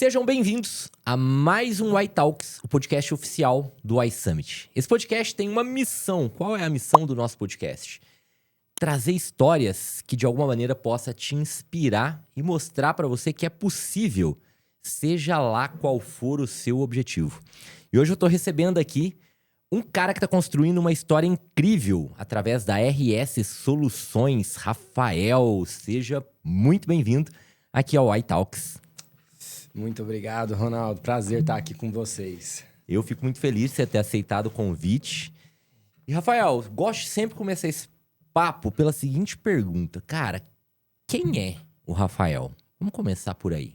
Sejam bem-vindos a mais um iTalks, o podcast oficial do iSummit. Esse podcast tem uma missão. Qual é a missão do nosso podcast? Trazer histórias que de alguma maneira possa te inspirar e mostrar para você que é possível, seja lá qual for o seu objetivo. E hoje eu tô recebendo aqui um cara que está construindo uma história incrível através da RS Soluções. Rafael, seja muito bem-vindo aqui ao iTalks. Muito obrigado, Ronaldo. Prazer estar aqui com vocês. Eu fico muito feliz de você ter aceitado o convite. E, Rafael, gosto de sempre começar esse papo pela seguinte pergunta. Cara, quem é o Rafael? Vamos começar por aí.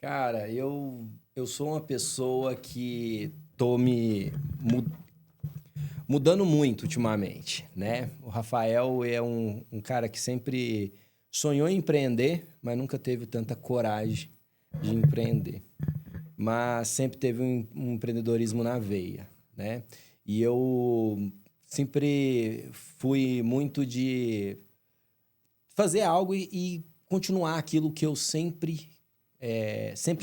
Cara, eu sou uma pessoa que tô me mudando muito ultimamente, né? O Rafael é um cara que sempre sonhou em empreender, mas nunca teve tanta coragem de empreender. Mas sempre teve um empreendedorismo na veia, né? E eu sempre fui muito de fazer algo e continuar aquilo que eu sempre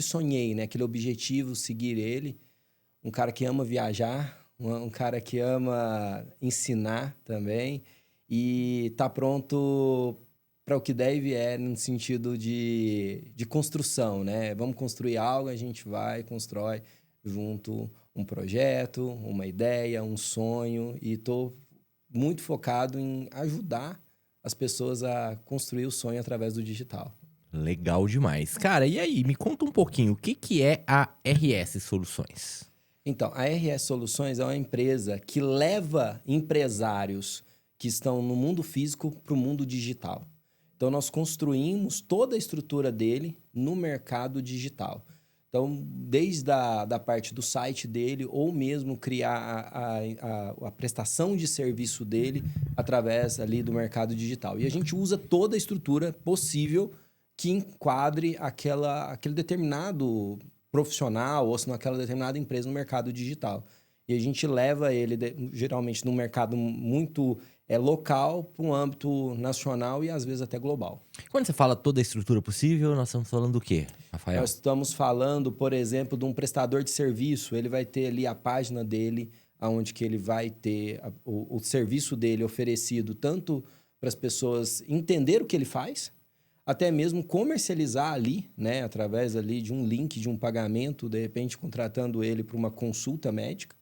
sonhei, né? Aquele objetivo, seguir ele. Um cara que ama viajar, um cara que ama ensinar também e tá pronto para o que der e vier no sentido de construção, né? Vamos construir algo, a gente vai, constrói junto um projeto, uma ideia, um sonho e tô muito focado em ajudar as pessoas a construir o sonho através do digital. Legal demais. Cara, e aí, me conta um pouquinho, o que é a RS Soluções? Então, a RS Soluções é uma empresa que leva empresários que estão no mundo físico para o mundo digital. Então, nós construímos toda a estrutura dele no mercado digital. Então, desde da parte do site dele, ou mesmo criar a prestação de serviço dele através ali do mercado digital. E a gente usa toda a estrutura possível que enquadre aquele determinado profissional ou se não aquela determinada empresa no mercado digital. E a gente leva ele, geralmente, num mercado muito local para um âmbito nacional e, às vezes, até global. Quando você fala toda a estrutura possível, nós estamos falando do quê, Rafael? Nós estamos falando, por exemplo, de um prestador de serviço. Ele vai ter ali a página dele, onde que ele vai ter o serviço dele oferecido tanto para as pessoas entender o que ele faz, até mesmo comercializar ali, né, através ali de um link, de um pagamento, de repente contratando ele para uma consulta médica,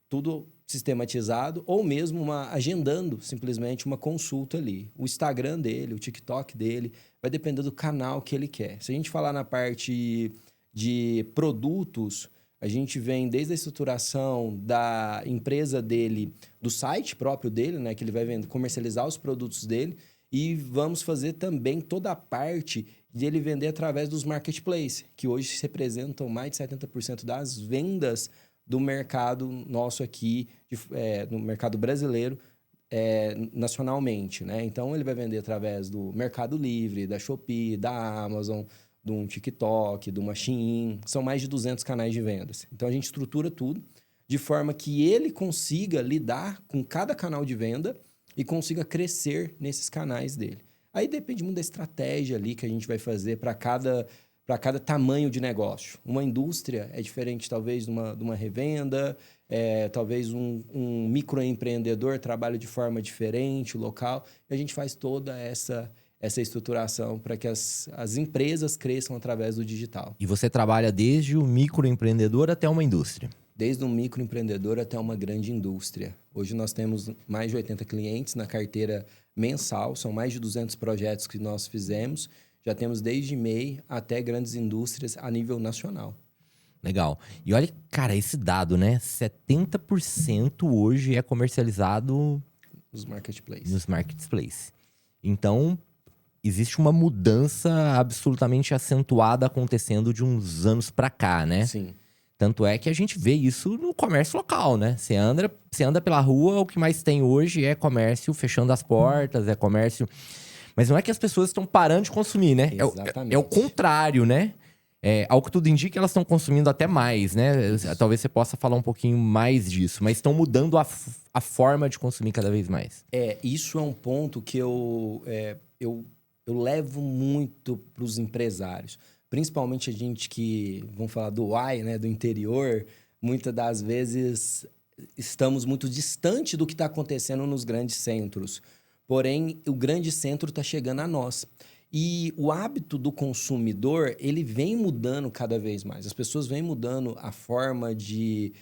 tudo sistematizado, ou mesmo agendando simplesmente uma consulta ali. O Instagram dele, o TikTok dele, vai depender do canal que ele quer. Se a gente falar na parte de produtos, a gente vem desde a estruturação da empresa dele, do site próprio dele, né, que ele vai comercializar os produtos dele, e vamos fazer também toda a parte de ele vender através dos marketplaces, que hoje representam mais de 70% das vendas do mercado nosso aqui, no mercado brasileiro, nacionalmente, né? Então, ele vai vender através do Mercado Livre, da Shopee, da Amazon, de um TikTok, de uma Shein. São mais de 200 canais de vendas. Então, a gente estrutura tudo de forma que ele consiga lidar com cada canal de venda e consiga crescer nesses canais dele. Aí depende muito da estratégia ali que a gente vai fazer para cada tamanho de negócio. Uma indústria é diferente, talvez, de uma revenda, talvez um microempreendedor trabalha de forma diferente, local. E a gente faz toda essa estruturação para que as empresas cresçam através do digital. E você trabalha desde o microempreendedor até uma indústria? Desde um microempreendedor até uma grande indústria. Hoje nós temos mais de 80 clientes na carteira mensal, são mais de 200 projetos que nós fizemos. Já temos desde MEI até grandes indústrias a nível nacional. Legal. E olha, cara, esse dado, né? 70% hoje é comercializado nos marketplaces. Então, existe uma mudança absolutamente acentuada acontecendo de uns anos para cá, né? Sim. Tanto é que a gente vê isso no comércio local, né? Você anda pela rua, o que mais tem hoje é comércio fechando as portas, é comércio... Mas não é que as pessoas estão parando de consumir, né? Exatamente. É o contrário, né? Ao que tudo indica, elas estão consumindo até mais, né? Isso. Talvez você possa falar um pouquinho mais disso. Mas estão mudando a forma de consumir cada vez mais. Isso é um ponto que eu levo muito para os empresários. principalmente a gente que, vamos falar do why, né, do interior, muitas das vezes estamos muito distante do que está acontecendo nos grandes centros. Porém, o grande centro está chegando a nós. E o hábito do consumidor, ele vem mudando cada vez mais. As pessoas vêm mudando a forma de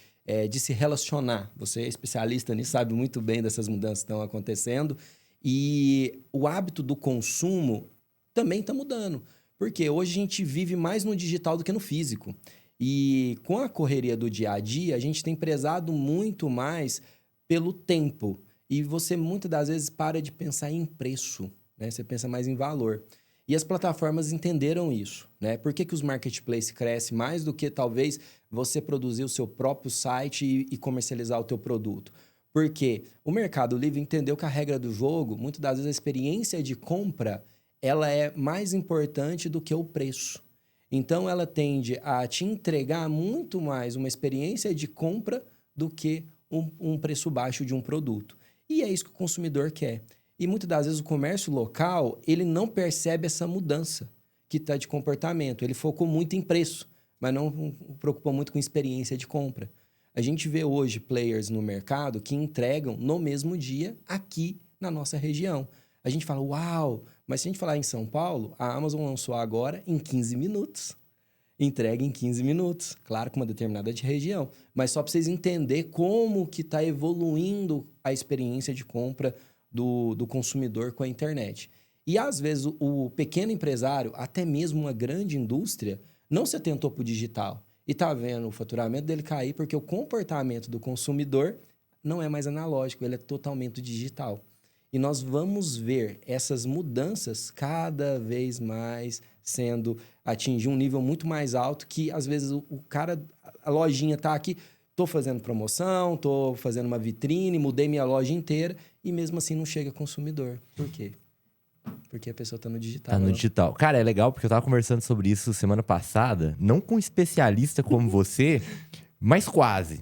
se relacionar. Você é especialista nisso, sabe muito bem dessas mudanças que estão acontecendo. E o hábito do consumo também está mudando. Porque hoje a gente vive mais no digital do que no físico. E com a correria do dia a dia, a gente tem prezado muito mais pelo tempo. E você, muitas das vezes, para de pensar em preço, né? Você pensa mais em valor. E as plataformas entenderam isso, né? Por que os marketplaces crescem mais do que, talvez, você produzir o seu próprio site e comercializar o teu produto? Porque o Mercado Livre entendeu que a regra do jogo, muitas das vezes, a experiência de compra, ela é mais importante do que o preço. Então, ela tende a te entregar muito mais uma experiência de compra do que um preço baixo de um produto. E é isso que o consumidor quer. E muitas das vezes o comércio local, ele não percebe essa mudança que está de comportamento. Ele focou muito em preço, mas não preocupou muito com experiência de compra. A gente vê hoje players no mercado que entregam no mesmo dia aqui na nossa região. A gente fala, uau, mas se a gente falar em São Paulo, a Amazon lançou agora em 15 minutos. Entrega em 15 minutos, claro, com uma determinada região. Mas só para vocês entenderem como que está evoluindo a experiência de compra do consumidor com a internet. E, às vezes, o pequeno empresário, até mesmo uma grande indústria, não se atentou para o digital. E está vendo o faturamento dele cair porque o comportamento do consumidor não é mais analógico, ele é totalmente digital. E nós vamos ver essas mudanças cada vez mais atingir um nível muito mais alto que, às vezes, o cara, a lojinha está aqui, estou fazendo promoção, estou fazendo uma vitrine, mudei minha loja inteira e mesmo assim não chega consumidor. Por quê? Porque a pessoa está no digital. Tá no digital. Cara, é legal porque eu tava conversando sobre isso semana passada, não com um especialista como você, mas quase.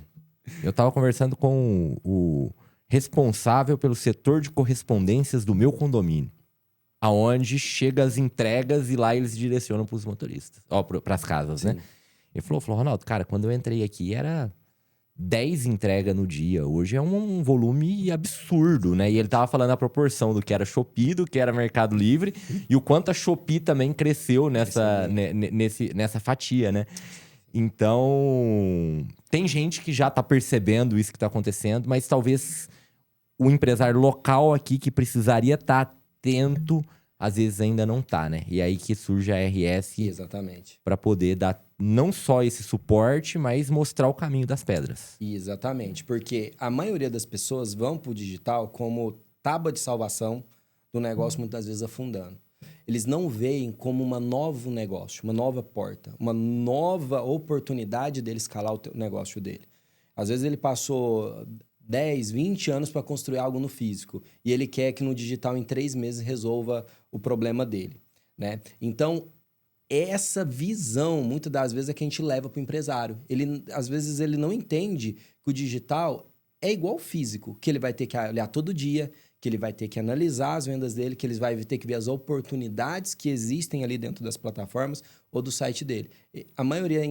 Eu tava conversando com o responsável pelo setor de correspondências do meu condomínio, aonde chega as entregas e lá eles direcionam para os motoristas, para as casas, Sim. né? Ele falou, Ronaldo, cara, quando eu entrei aqui era 10 entregas no dia. Hoje é um volume absurdo, né? E ele tava falando a proporção do que era Shopee, do que era Mercado Livre e o quanto a Shopee também cresceu nessa fatia, né? Então, tem gente que já tá percebendo isso que tá acontecendo, mas talvez o empresário local aqui que precisaria estar atento, às vezes ainda não tá, né? E aí que surge a RS Exatamente. para poder dar não só esse suporte, mas mostrar o caminho das pedras. Exatamente, porque a maioria das pessoas vão para o digital como tábua de salvação do negócio, muitas vezes afundando. Eles não veem como um novo negócio, uma nova porta, uma nova oportunidade dele escalar o negócio dele. Às vezes ele passou 10, 20 anos para construir algo no físico e ele quer que no digital, em 3 meses, resolva o problema dele, né? Então, essa visão, muitas das vezes, é que a gente leva para o empresário. Às vezes, ele não entende que o digital é igual ao físico, que ele vai ter que olhar todo dia, que ele vai ter que analisar as vendas dele, que ele vai ter que ver as oportunidades que existem ali dentro das plataformas ou do site dele. A maioria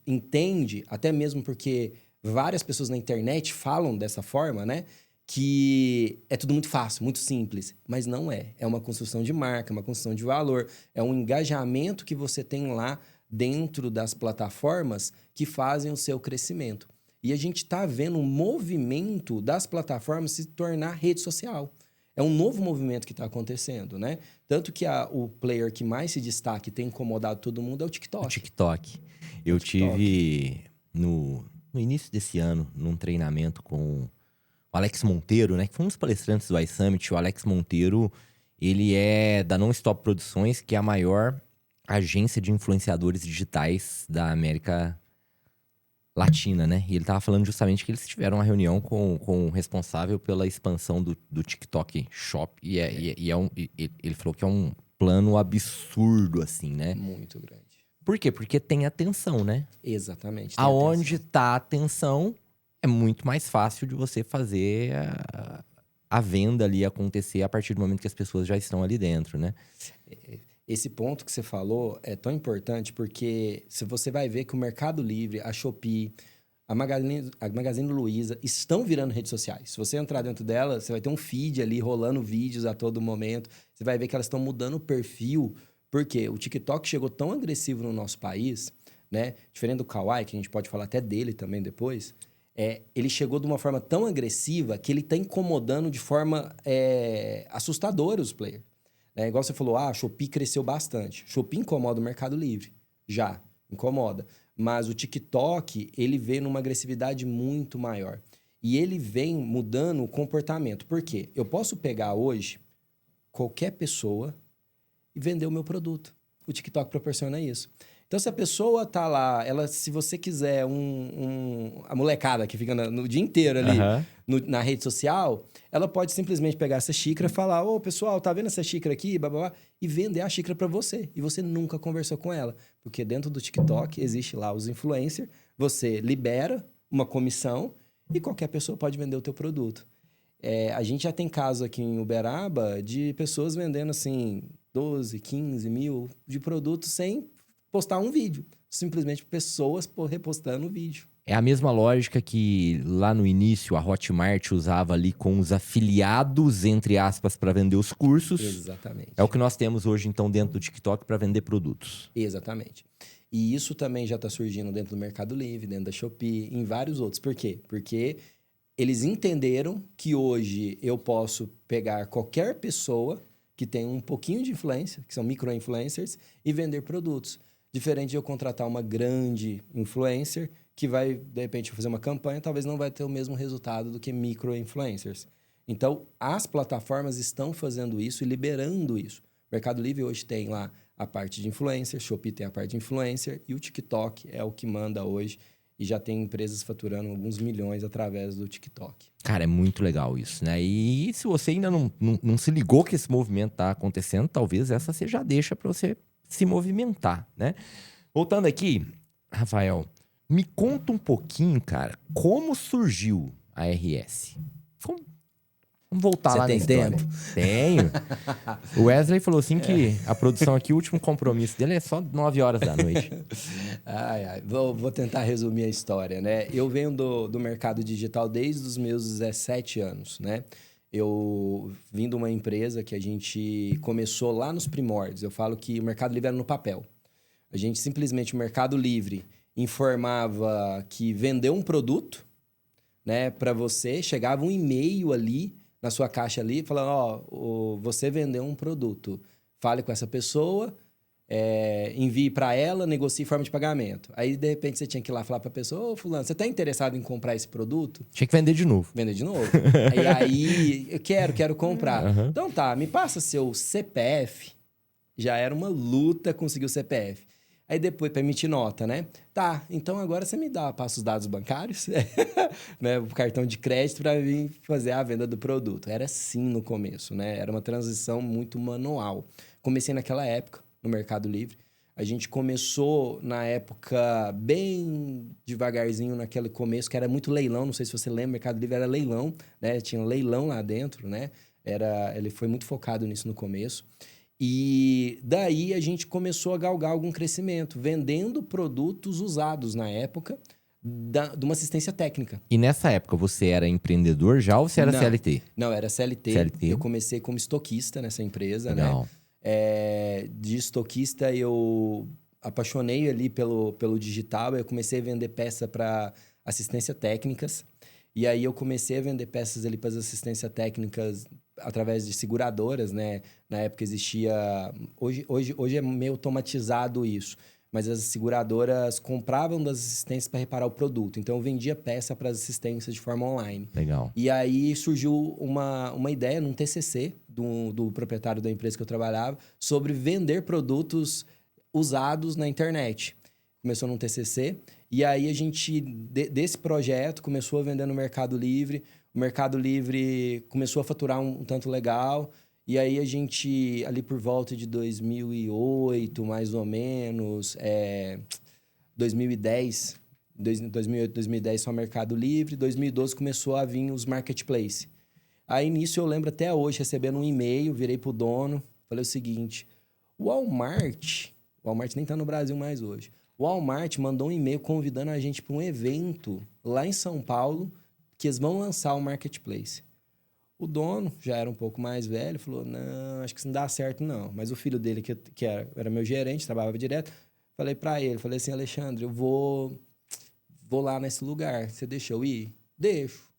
entende, até mesmo porque várias pessoas na internet falam dessa forma, né? Que é tudo muito fácil, muito simples, mas não é. É uma construção de marca, uma construção de valor, é um engajamento que você tem lá dentro das plataformas que fazem o seu crescimento. E a gente está vendo um movimento das plataformas se tornar rede social. É um novo movimento que está acontecendo, né? Tanto que o player que mais se destaca e tem incomodado todo mundo é o TikTok. O TikTok. Eu tive no início desse ano, num treinamento com o Alex Monteiro, né? Que foi um dos palestrantes do iSummit. O Alex Monteiro, ele é da Non-Stop Produções, que é a maior agência de influenciadores digitais da América Latina, né? E ele tava falando justamente que eles tiveram uma reunião com o responsável pela expansão do TikTok Shop. E ele falou que é um plano absurdo, assim, né? Muito grande. Por quê? Porque tem atenção, né? Exatamente. Aonde tá a atenção, é muito mais fácil de você fazer a venda ali acontecer a partir do momento que as pessoas já estão ali dentro, né? Esse ponto que você falou é tão importante porque se você vai ver que o Mercado Livre, a Shopee, a Magazine Luiza estão virando redes sociais. Se você entrar dentro dela, você vai ter um feed ali rolando vídeos a todo momento. Você vai ver que elas estão mudando o perfil, porque o TikTok chegou tão agressivo no nosso país, né? Diferente do Kawaii, que a gente pode falar até dele também depois. Ele chegou de uma forma tão agressiva que ele está incomodando de forma assustadora os players. Igual você falou, a Shopee cresceu bastante. Shopee incomoda o Mercado Livre. Já, incomoda. Mas o TikTok, ele veio numa agressividade muito maior. E ele vem mudando o comportamento. Por quê? Eu posso pegar hoje qualquer pessoa e vender o meu produto. O TikTok proporciona isso. Então, se a pessoa tá lá, se você quiser a molecada que fica no dia inteiro ali na rede social, ela pode simplesmente pegar essa xícara e falar, ô, pessoal, tá vendo essa xícara aqui? Blá, blá, blá, e vender a xícara para você. E você nunca conversou com ela. Porque dentro do TikTok existe lá os influencers, você libera uma comissão e qualquer pessoa pode vender o teu produto. A gente já tem caso aqui em Uberaba de pessoas vendendo, assim, 12, 15 mil de produtos sem postar um vídeo. Simplesmente pessoas repostando o vídeo. É a mesma lógica que lá no início a Hotmart usava ali com os afiliados, entre aspas, para vender os cursos. Exatamente. É o que nós temos hoje, então, dentro do TikTok para vender produtos. Exatamente. E isso também já está surgindo dentro do Mercado Livre, dentro da Shopee, em vários outros. Por quê? Porque eles entenderam que hoje eu posso pegar qualquer pessoa que tem um pouquinho de influência, que são micro-influencers, e vender produtos. Diferente de eu contratar uma grande influencer que vai, de repente, fazer uma campanha, talvez não vai ter o mesmo resultado do que micro-influencers. Então, as plataformas estão fazendo isso e liberando isso. O Mercado Livre hoje tem lá a parte de influencer, Shopee tem a parte de influencer e o TikTok é o que manda hoje. E já tem empresas faturando alguns milhões através do TikTok. Cara, é muito legal isso, né? E se você ainda não se ligou que esse movimento tá acontecendo, talvez essa você já deixa para você se movimentar, né? Voltando aqui, Rafael, me conta um pouquinho, cara, como surgiu a RS? Vamos voltar lá na história. Tempo? Tenho. O Wesley falou assim que a produção aqui, o último compromisso dele é só 9 horas da noite. Vou tentar resumir a história, né? Eu venho do mercado digital desde os meus 17 anos, né? Eu vim de uma empresa que a gente começou lá nos primórdios. Eu falo que o Mercado Livre era no papel. A gente simplesmente, o Mercado Livre, informava que vendeu um produto, né? Para você, chegava um e-mail ali na sua caixa ali, falando, você vendeu um produto. Fale com essa pessoa, envie para ela, negocie forma de pagamento. Aí, de repente, você tinha que ir lá falar para a pessoa, fulano, você está interessado em comprar esse produto? Tinha que vender de novo. Vender de novo. E aí, eu quero comprar. Uhum. Então tá, me passa seu CPF. Já era uma luta conseguir o CPF. Aí depois, para emitir nota, né? Tá, então agora você passa os dados bancários, né? O cartão de crédito para vir fazer a venda do produto. Era assim no começo, né? Era uma transição muito manual. Comecei naquela época, no Mercado Livre. A gente começou na época bem devagarzinho naquele começo, que era muito leilão. Não sei se você lembra, o Mercado Livre era leilão, né? Tinha um leilão lá dentro, né? Ele foi muito focado nisso no começo. E daí a gente começou a galgar algum crescimento, vendendo produtos usados na época de uma assistência técnica. E nessa época você era empreendedor já ou você era CLT? Não, era CLT. Eu comecei como estoquista nessa empresa, Legal. né? De estoquista eu apaixonei ali pelo digital, eu comecei a vender peça para assistência técnicas. E aí eu comecei a vender peças ali para as assistências técnicas através de seguradoras, né? Na época existia... Hoje é meio automatizado isso. Mas as seguradoras compravam das assistências para reparar o produto. Então, eu vendia peça para as assistências de forma online. Legal. E aí surgiu uma ideia num TCC do proprietário da empresa que eu trabalhava sobre vender produtos usados na internet. Começou num TCC. E aí a gente, desse projeto, começou a vender no Mercado Livre. O Mercado Livre começou a faturar um tanto legal. E aí a gente, ali por volta de 2008, mais ou menos, 2010, 2010 só Mercado Livre, 2012 começou a vir os marketplaces. Aí nisso eu lembro até hoje, recebendo um e-mail, virei pro dono, falei o seguinte: O Walmart nem tá no Brasil mais hoje. O Walmart mandou um e-mail convidando a gente para um evento lá em São Paulo, que eles vão lançar o Marketplace. O dono já era um pouco mais velho, falou, não, acho que isso não dá certo, não. Mas o filho dele, que era meu gerente, trabalhava direto, falei para ele, falei assim, Alexandre, eu vou lá nesse lugar, você deixa eu ir? Deixo.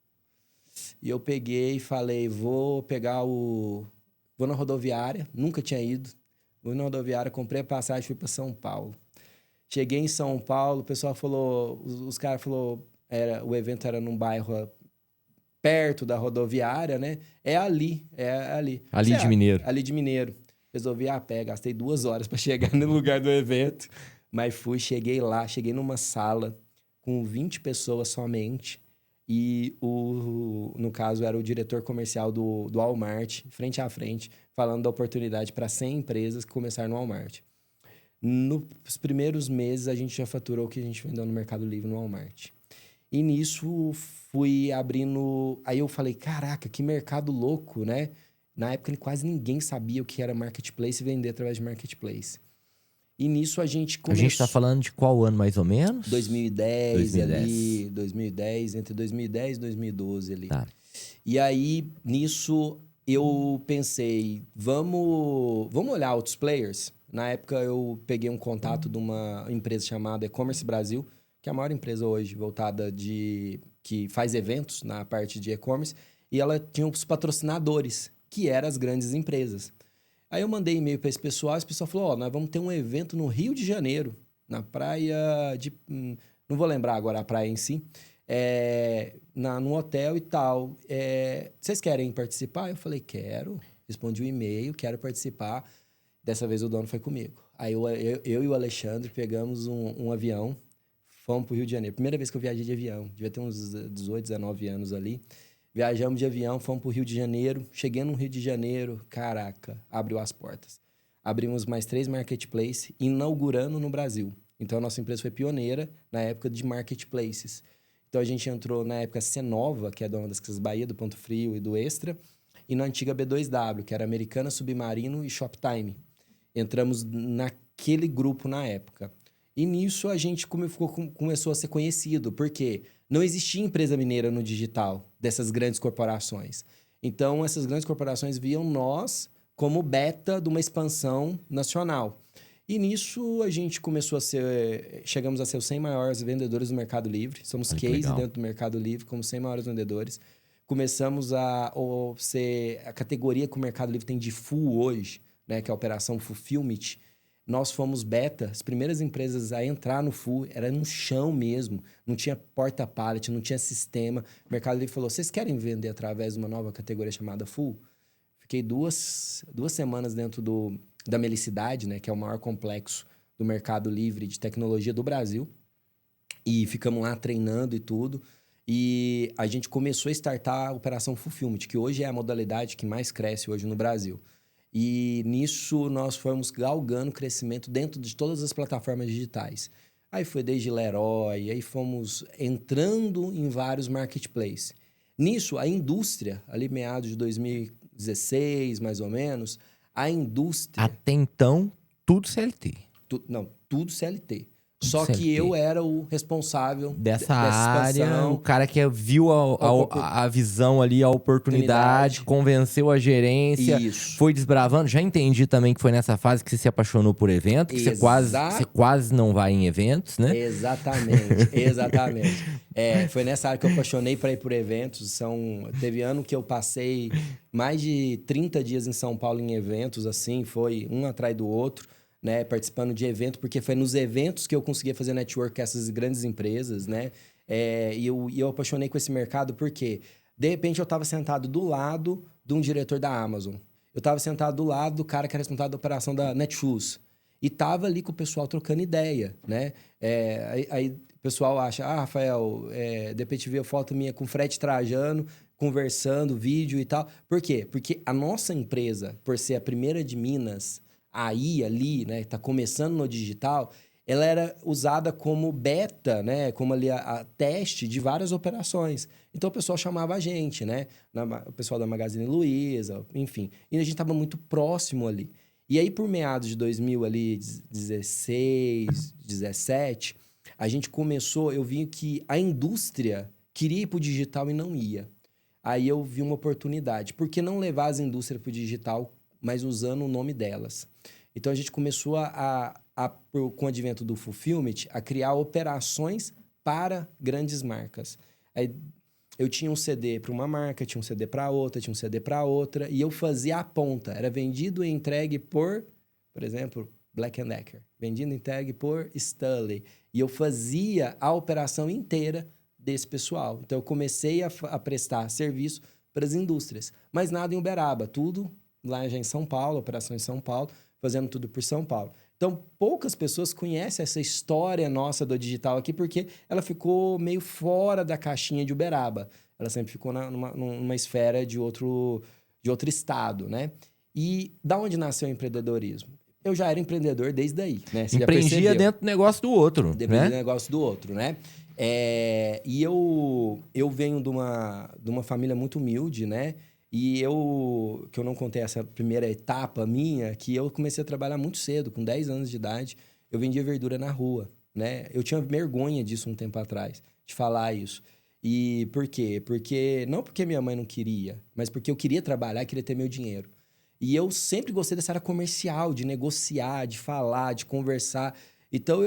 E eu peguei e falei, vou na rodoviária, nunca tinha ido. Vou na rodoviária, comprei a passagem, fui para São Paulo. Cheguei em São Paulo, o pessoal falou, os caras falaram, o evento era num bairro perto da rodoviária, né? É ali. Ali de Mineiro. Ali de Mineiro. Resolvi ir a pé, gastei 2 horas para chegar no lugar do evento. Mas cheguei lá, cheguei numa sala com 20 pessoas somente. E no caso, era o diretor comercial do Walmart, frente a frente, falando da oportunidade para 100 empresas que começaram no Walmart. Nos primeiros meses, a gente já faturou o que a gente vendeu no Mercado Livre no Walmart. E nisso, fui abrindo... Aí eu falei, caraca, que mercado louco, né? Na época, quase ninguém sabia o que era Marketplace e vender através de Marketplace. E nisso, a gente começou... A gente tá falando de qual ano, mais ou menos? 2010. Ali, 2010, entre 2010 e 2012 ali. Tá. E aí, nisso, eu pensei, vamos olhar outros players? Na época, eu peguei um contato de uma empresa chamada E-Commerce Brasil, que é a maior empresa hoje voltada que faz eventos na parte de e-commerce, e ela tinha os patrocinadores, que eram as grandes empresas. Aí eu mandei e-mail para esse pessoal falou, nós vamos ter um evento no Rio de Janeiro, na praia de... não vou lembrar agora a praia em si, num hotel e tal. Vocês querem participar? Eu falei, quero. Respondi o e-mail, quero participar. Dessa vez o dono foi comigo. Aí eu e o Alexandre pegamos um avião, fomos pro Rio de Janeiro. Primeira vez que eu viajei de avião. Devia ter uns 18, 19 anos ali. Viajamos de avião, fomos pro Rio de Janeiro. Cheguei no Rio de Janeiro, caraca, abriu as portas. Abrimos mais 3 marketplaces, inaugurando no Brasil. Então, a nossa empresa foi pioneira na época de marketplaces. Então, a gente entrou na época Cenova, que é dona das Casas Bahia, do Ponto Frio e do Extra. E na antiga B2W, que era Americana, Submarino e Shoptime. Entramos naquele grupo na época. E nisso a gente começou a ser conhecido, porque não existia empresa mineira no digital dessas grandes corporações. Então, essas grandes corporações viam nós como beta de uma expansão nacional. E nisso a gente começou a chegamos a ser os 100 maiores vendedores do Mercado Livre. Somos case dentro do Mercado Livre como 100 maiores vendedores. Começamos a ser a categoria que o Mercado Livre tem de full hoje, né, que é a Operação Fulfillment. Nós fomos beta, as primeiras empresas a entrar no full, era no chão mesmo, não tinha porta-pallet, não tinha sistema. O Mercado Livre falou, vocês querem vender através de uma nova categoria chamada full? Fiquei duas semanas dentro da Melicidade, né, que é o maior complexo do Mercado Livre de tecnologia do Brasil. E ficamos lá treinando e tudo. E a gente começou a startar a Operação Fulfillment, que hoje é a modalidade que mais cresce hoje no Brasil. E nisso nós fomos galgando crescimento dentro de todas as plataformas digitais. Aí foi desde Leroy, aí fomos entrando em vários marketplaces. Nisso, a indústria, ali meados de 2016, mais ou menos, a indústria... Até então, tudo CLT. Tudo CLT. Só que eu era o responsável dessa área, o cara que viu a visão ali, a oportunidade, convenceu a gerência, foi desbravando. Já entendi também que foi nessa fase que você se apaixonou por evento, que você quase não vai em eventos, né? Exatamente. Foi nessa área que eu apaixonei para ir por eventos. Teve ano que eu passei mais de 30 dias em São Paulo em eventos, assim, foi um atrás do outro. Né, participando de evento, porque foi nos eventos que eu conseguia fazer network com essas grandes empresas, né? E eu apaixonei com esse mercado porque, de repente, eu estava sentado do lado de um diretor da Amazon. Eu estava sentado do lado do cara que era responsável da operação da Netshoes. E tava ali com o pessoal trocando ideia, né? Aí o pessoal acha, Rafael, de repente vê a foto minha com Fred Trajano, conversando, vídeo e tal. Por quê? Porque a nossa empresa, por ser a primeira de Minas... ali, né, tá começando no digital, ela era usada como beta, né, como ali a teste de várias operações. Então, o pessoal chamava a gente, né, o pessoal da Magazine Luiza, enfim. E a gente estava muito próximo ali. E aí, por meados de 2016, 17, a gente começou, eu vi que a indústria queria ir para o digital e não ia. Aí eu vi uma oportunidade. Por que não levar as indústrias para o digital, mas usando o nome delas? Então, a gente começou com o advento do Fulfillment, a criar operações para grandes marcas. Aí, eu tinha um CD para uma marca, tinha um CD para outra, tinha um CD para outra, e eu fazia a ponta. Era vendido e entregue por exemplo, Black & Decker. Vendido e entregue por Stanley. E eu fazia a operação inteira desse pessoal. Então, eu comecei a prestar serviço para as indústrias. Mas nada em Uberaba. Tudo lá já em São Paulo, operação em São Paulo, fazendo tudo por São Paulo. Então, poucas pessoas conhecem essa história nossa do digital aqui, porque ela ficou meio fora da caixinha de Uberaba. Ela sempre ficou numa esfera de outro estado, né? E da onde nasceu o empreendedorismo? Eu já era empreendedor desde aí, né? Você empreendia dentro do negócio do outro, Depende né? do negócio do outro, né? E eu venho de uma família muito humilde, né? Que eu não contei essa primeira etapa minha, que eu comecei a trabalhar muito cedo, com 10 anos de idade. Eu vendia verdura na rua, né? Eu tinha vergonha disso um tempo atrás, de falar isso. E por quê? Não porque minha mãe não queria, mas porque eu queria trabalhar e queria ter meu dinheiro. E eu sempre gostei dessa área comercial, de negociar, de falar, de conversar. Então,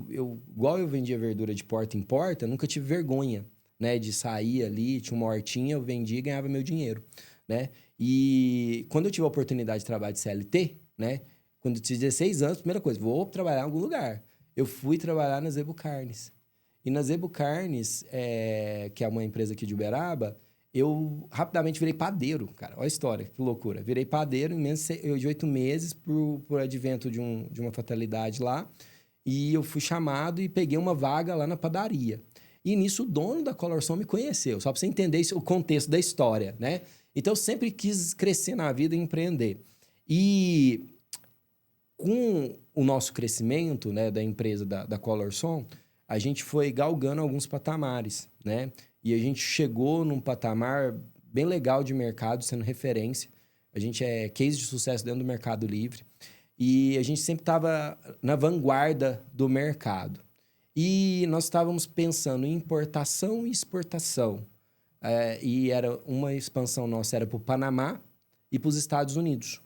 igual eu vendia verdura de porta em porta, nunca tive vergonha, né? De sair ali, tinha uma hortinha, eu vendia e ganhava meu dinheiro, né? E quando eu tive a oportunidade de trabalhar de CLT, né? Quando eu tinha 16 anos, primeira coisa, vou trabalhar em algum lugar. Eu fui trabalhar na Zebu Carnes. E na Zebu Carnes, que é uma empresa aqui de Uberaba, eu rapidamente virei padeiro, cara. Olha a história, que loucura. Virei padeiro em menos de 8 meses por advento de uma fatalidade lá. E eu fui chamado e peguei uma vaga lá na padaria. E nisso o dono da Colorsom me conheceu, só para você entender o contexto da história, né? Então eu sempre quis crescer na vida e empreender. E com o nosso crescimento, né, da empresa da Colorsom, a gente foi galgando alguns patamares, né? E a gente chegou num patamar bem legal de mercado, sendo referência. A gente é case de sucesso dentro do Mercado Livre. E a gente sempre estava na vanguarda do mercado. E nós estávamos pensando em importação e exportação. E era uma expansão nossa era para o Panamá e para os Estados Unidos.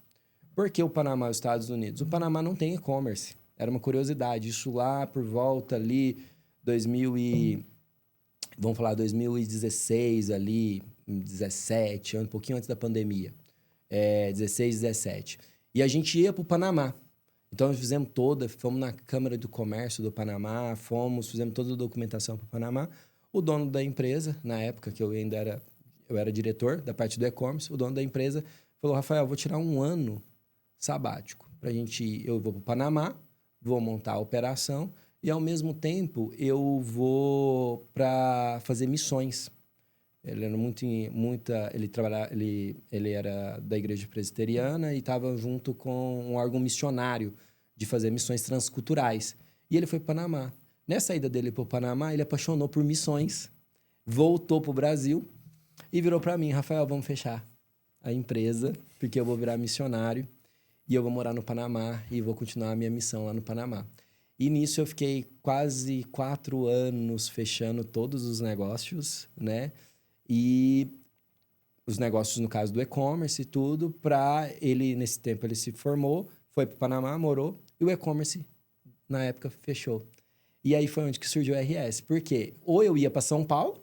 Por que o Panamá e os Estados Unidos? O Panamá não tem e-commerce. Era uma curiosidade. Isso lá por volta ali, vamos falar 2016 ali, 17, um pouquinho antes da pandemia. 16, 17. E a gente ia para o Panamá. Então, nós fomos na Câmara do Comércio do Panamá, fizemos toda a documentação para o Panamá. O dono da empresa, na época que eu era diretor da parte do e-commerce, o dono da empresa falou, Rafael, vou tirar um ano sabático. Eu vou para o Panamá, vou montar a operação e, ao mesmo tempo, eu vou para fazer missões. Ele era ele era da igreja presbiteriana e estava junto com um órgão missionário de fazer missões transculturais. E ele foi para o Panamá. Nessa ida dele para o Panamá, ele apaixonou por missões, voltou para o Brasil e virou para mim, Rafael, vamos fechar a empresa, porque eu vou virar missionário e eu vou morar no Panamá e vou continuar a minha missão lá no Panamá. E nisso eu fiquei quase 4 anos fechando todos os negócios, né? E os negócios, no caso do e-commerce e tudo, nesse tempo ele se formou, foi para o Panamá, morou, e o e-commerce, na época, fechou. E aí foi onde que surgiu o RS. Por quê? Ou eu ia para São Paulo,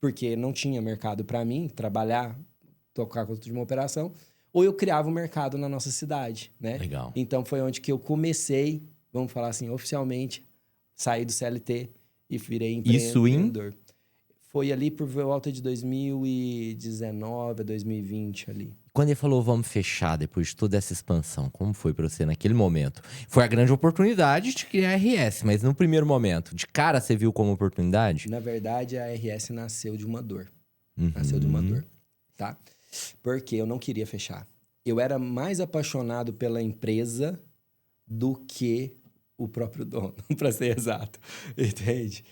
porque não tinha mercado para mim, trabalhar, tocar conta de uma operação, ou eu criava um mercado na nossa cidade, né? Legal. Então foi onde que eu comecei, vamos falar assim, oficialmente, saí do CLT e virei empreendedor. Foi ali por volta de 2019 a 2020 ali. Quando ele falou, vamos fechar depois de toda essa expansão, como foi para você naquele momento? Foi a grande oportunidade de criar a RS, mas no primeiro momento, de cara você viu como oportunidade? Na verdade, a RS nasceu de uma dor. Uhum. Nasceu de uma dor, tá? Porque eu não queria fechar. Eu era mais apaixonado pela empresa do que o próprio dono, para ser exato. Entende?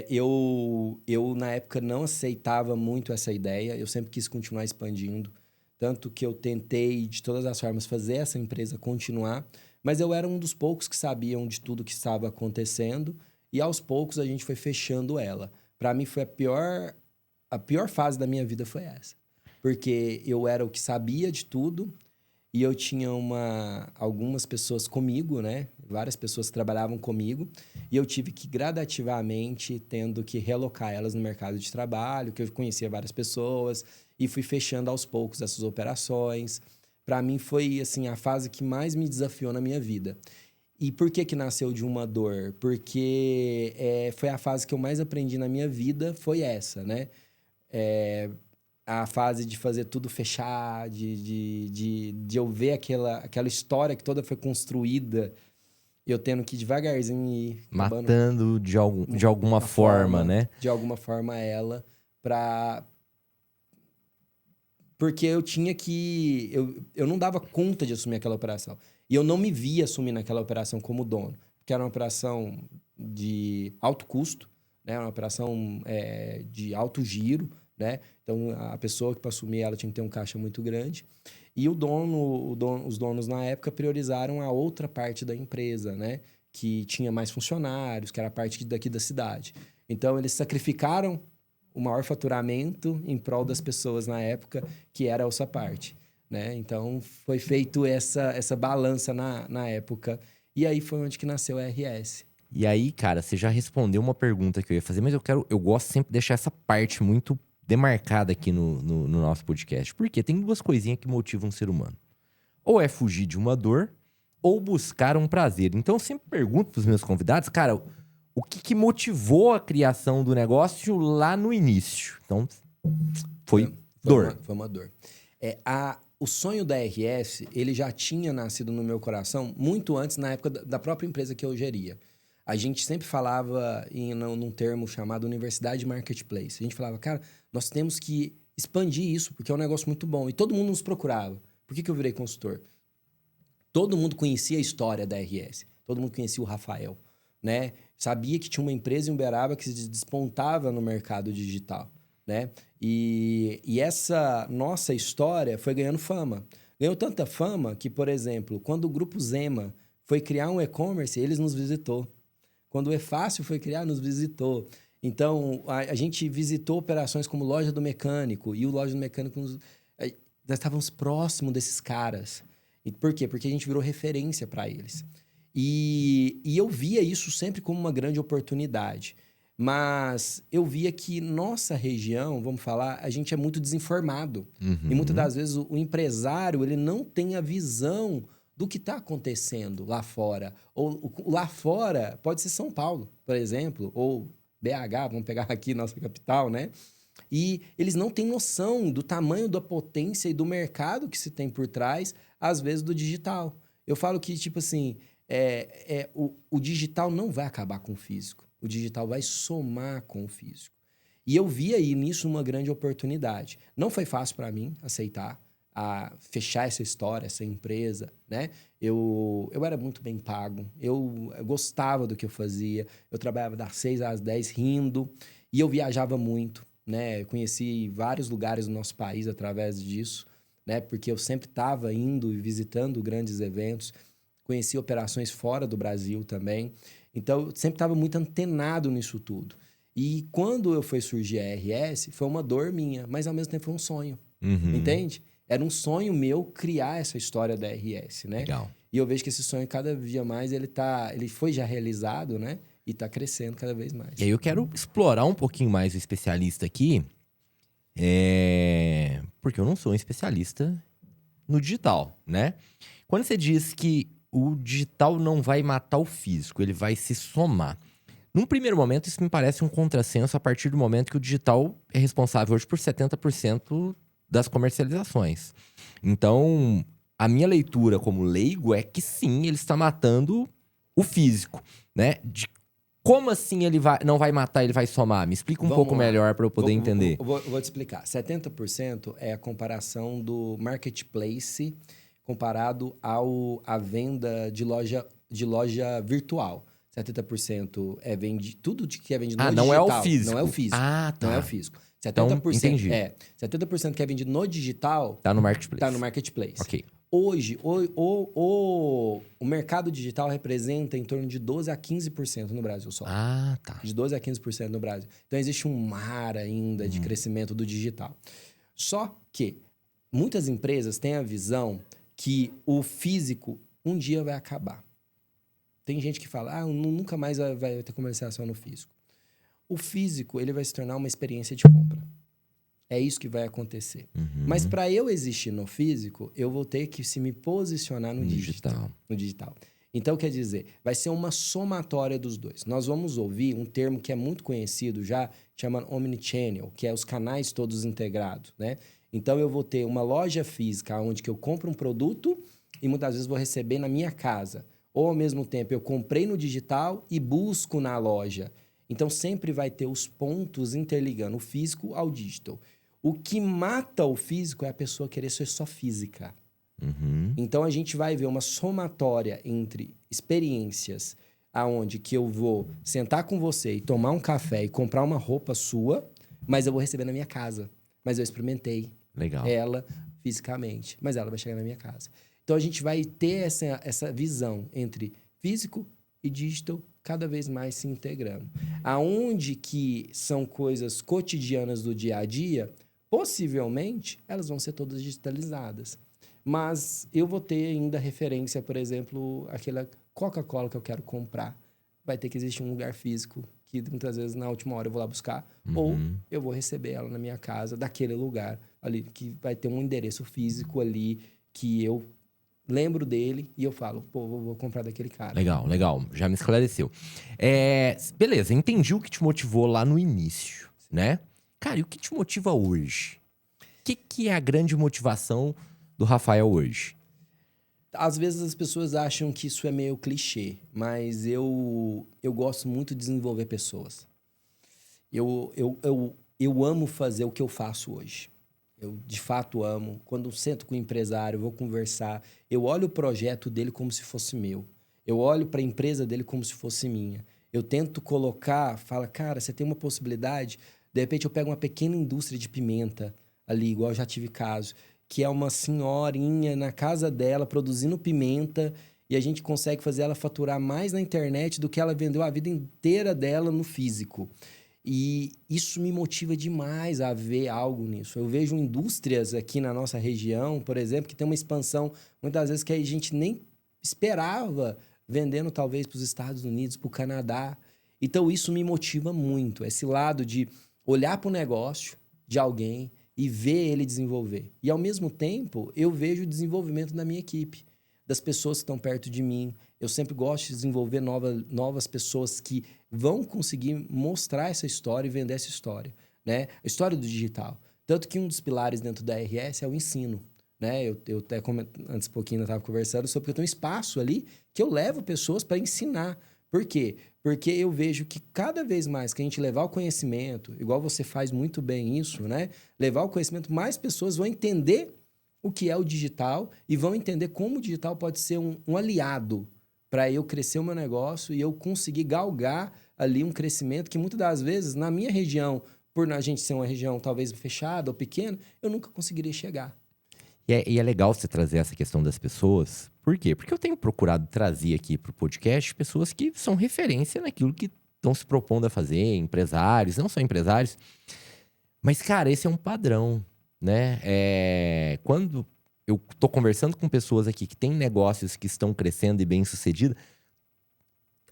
Eu, na época, não aceitava muito essa ideia. Eu sempre quis continuar expandindo. Tanto que eu tentei, de todas as formas, fazer essa empresa continuar. Mas eu era um dos poucos que sabiam de tudo que estava acontecendo. E aos poucos a gente foi fechando ela. Para mim foi a pior fase da minha vida foi essa. Porque eu era o que sabia de tudo e eu tinha algumas pessoas comigo, né? Várias pessoas que trabalhavam comigo. E eu tive que gradativamente tendo que realocar elas no mercado de trabalho, que eu conhecia várias pessoas e fui fechando aos poucos essas operações. Para mim foi assim a fase que mais me desafiou na minha vida. E por que nasceu de uma dor? Porque foi a fase que eu mais aprendi na minha vida, foi essa, né? A fase de fazer tudo fechar, de eu ver aquela história que toda foi construída, eu tendo que devagarzinho ir... Matando de alguma forma, né? De alguma forma ela, porque eu tinha que... Eu não dava conta de assumir aquela operação. E eu não me via assumindo aquela operação como dono. Porque era uma operação de alto custo, né? Uma operação de alto giro, né? Então, a pessoa que para assumir ela tinha que ter um caixa muito grande. E os donos, na época, priorizaram a outra parte da empresa, né? Que tinha mais funcionários, que era a parte daqui da cidade. Então, eles sacrificaram o maior faturamento em prol das pessoas na época, que era essa parte, né? Então, foi feito essa balança na época. E aí foi onde que nasceu a RS. E aí, cara, você já respondeu uma pergunta que eu ia fazer, mas eu gosto sempre de deixar essa parte muito demarcada aqui no nosso podcast. Porque tem duas coisinhas que motivam um ser humano. Ou é fugir de uma dor, ou buscar um prazer. Então, eu sempre pergunto pros meus convidados, cara, o que motivou a criação do negócio lá no início? Então, foi dor. Foi uma dor. O sonho da RS, ele já tinha nascido no meu coração muito antes, na época da própria empresa que eu geria. A gente sempre falava num termo chamado Universidade Marketplace. A gente falava, cara, nós temos que expandir isso, porque é um negócio muito bom. E todo mundo nos procurava. Por que eu virei consultor? Todo mundo conhecia a história da RS. Todo mundo conhecia o Rafael, né? Sabia que tinha uma empresa em Uberaba que se despontava no mercado digital, né? E essa nossa história foi ganhando fama. Ganhou tanta fama que, por exemplo, quando o Grupo Zema foi criar um e-commerce, eles nos visitou. Quando o eFácil foi criar, nos visitou. Então, a gente visitou operações como Loja do Mecânico. E o Loja do Mecânico, nós estávamos próximos desses caras. E por quê? Porque a gente virou referência para eles. E eu via isso sempre como uma grande oportunidade. Mas eu via que nossa região, vamos falar, a gente é muito desinformado. Uhum. E muitas das vezes o empresário ele não tem a visão do que está acontecendo lá fora. Ou lá fora pode ser São Paulo, por exemplo, ou BH, vamos pegar aqui nossa capital, né? E eles não têm noção do tamanho da potência e do mercado que se tem por trás, às vezes, do digital. Eu falo que, tipo assim, o digital não vai acabar com o físico. O digital vai somar com o físico. E eu vi aí nisso uma grande oportunidade. Não foi fácil para mim aceitar, a fechar essa história, essa empresa, né? Eu era muito bem pago, eu gostava do que eu fazia, eu trabalhava das 6 às 10 rindo, e eu viajava muito, né? Eu conheci vários lugares do nosso país através disso, né? Porque eu sempre estava indo e visitando grandes eventos, conheci operações fora do Brasil também, então eu sempre estava muito antenado nisso tudo. E quando eu fui surgir a RS, foi uma dor minha, mas ao mesmo tempo foi um sonho, entende? Era um sonho meu criar essa história da RS, né? Legal. E eu vejo que esse sonho, cada dia mais, ele foi já realizado, né? E tá crescendo cada vez mais. E aí eu quero explorar um pouquinho mais o especialista aqui, porque eu não sou um especialista no digital, né? Quando você diz que o digital não vai matar o físico, ele vai se somar. Num primeiro momento, isso me parece um contrassenso a partir do momento que o digital é responsável hoje por 70% das comercializações. Então, a minha leitura como leigo é que sim, ele está matando o físico, né? Como assim ele não vai matar, ele vai somar? Me explica um pouco melhor para eu poder entender. Vou te explicar. 70% é a comparação do marketplace comparado à venda de loja virtual. 70% vende tudo que é vendido no digital. Não é o físico. Não é o físico. Ah, tá. Não é o físico. Então, entendi. 70% que é vendido no digital Tá no marketplace. tá no marketplace. Ok. Hoje, o mercado digital representa em torno de 12 a 15% no Brasil só. Ah, tá. De 12 a 15% no Brasil. Então, existe um mar ainda de crescimento do digital. Só que muitas empresas têm a visão que o físico um dia vai acabar. Tem gente que fala, nunca mais vai ter comercialização no físico. O físico, ele vai se tornar uma experiência de compra. É isso que vai acontecer. Mas para eu existir no físico, eu vou ter que me posicionar no digital. Então, quer dizer, vai ser uma somatória dos dois. Nós vamos ouvir um termo que é muito conhecido já, chama Omnichannel, que é os canais todos integrados, né? Então, eu vou ter uma loja física onde que eu compro um produto e muitas vezes vou receber na minha casa. Ou, ao mesmo tempo, eu comprei no digital e busco na loja. Então, sempre vai ter os pontos interligando o físico ao digital. O que mata o físico é a pessoa querer ser só física. Então, a gente vai ver uma somatória entre experiências aonde que eu vou sentar com você e tomar um café e comprar uma roupa sua, mas eu vou receber na minha casa. Mas eu experimentei ela fisicamente, mas ela vai chegar na minha casa. Então, a gente vai ter essa visão entre físico e digital cada vez mais se integrando. Aonde que são coisas cotidianas do dia a dia, possivelmente, elas vão ser todas digitalizadas. Mas eu vou ter ainda referência, por exemplo, aquela Coca-Cola que eu quero comprar. Vai ter que existir um lugar físico que muitas vezes na última hora eu vou lá buscar. Ou eu vou receber ela na minha casa, daquele lugar ali, que vai ter um endereço físico ali que eu lembro dele e eu falo, vou comprar daquele cara. Legal. Já me esclareceu. Beleza, entendi o que te motivou lá no início, né? Cara, e o que te motiva hoje? O que é a grande motivação do Rafael hoje? Às vezes as pessoas acham que isso é meio clichê, mas eu gosto muito de desenvolver pessoas. Eu amo fazer o que eu faço hoje. Eu, de fato, amo. Quando eu sento com o empresário, vou conversar, eu olho o projeto dele como se fosse meu. Eu olho para a empresa dele como se fosse minha. Eu tento colocar, fala, cara, você tem uma possibilidade? De repente, eu pego uma pequena indústria de pimenta ali, igual eu já tive caso, que é uma senhorinha na casa dela produzindo pimenta e a gente consegue fazer ela faturar mais na internet do que ela vendeu a vida inteira dela no físico. E isso me motiva demais a ver algo nisso. Eu vejo indústrias aqui na nossa região, por exemplo, que tem uma expansão, muitas vezes, que a gente nem esperava, vendendo talvez para os Estados Unidos, para o Canadá. Então, isso me motiva muito. Esse lado de olhar para o negócio de alguém e ver ele desenvolver. E, ao mesmo tempo, eu vejo o desenvolvimento da minha equipe, das pessoas que estão perto de mim. Eu sempre gosto de desenvolver novas pessoas que vão conseguir mostrar essa história e vender essa história, né? A história do digital. Tanto que um dos pilares dentro da RS é o ensino, né? Eu até antes um pouquinho eu estava conversando sobre que eu tenho um espaço ali que eu levo pessoas para ensinar. Por quê? Porque eu vejo que cada vez mais que a gente levar o conhecimento, igual você faz muito bem isso, né? Levar o conhecimento, mais pessoas vão entender o que é o digital e vão entender como o digital pode ser um aliado para eu crescer o meu negócio e eu conseguir galgar ali um crescimento que muitas das vezes, na minha região, por a gente ser uma região talvez fechada ou pequena, eu nunca conseguiria chegar. E é legal você trazer essa questão das pessoas. Por quê? Porque eu tenho procurado trazer aqui para o podcast pessoas que são referência naquilo que estão se propondo a fazer, empresários, não só empresários. Mas, cara, esse é um padrão, né? Quando eu tô conversando com pessoas aqui que têm negócios que estão crescendo e bem-sucedidas,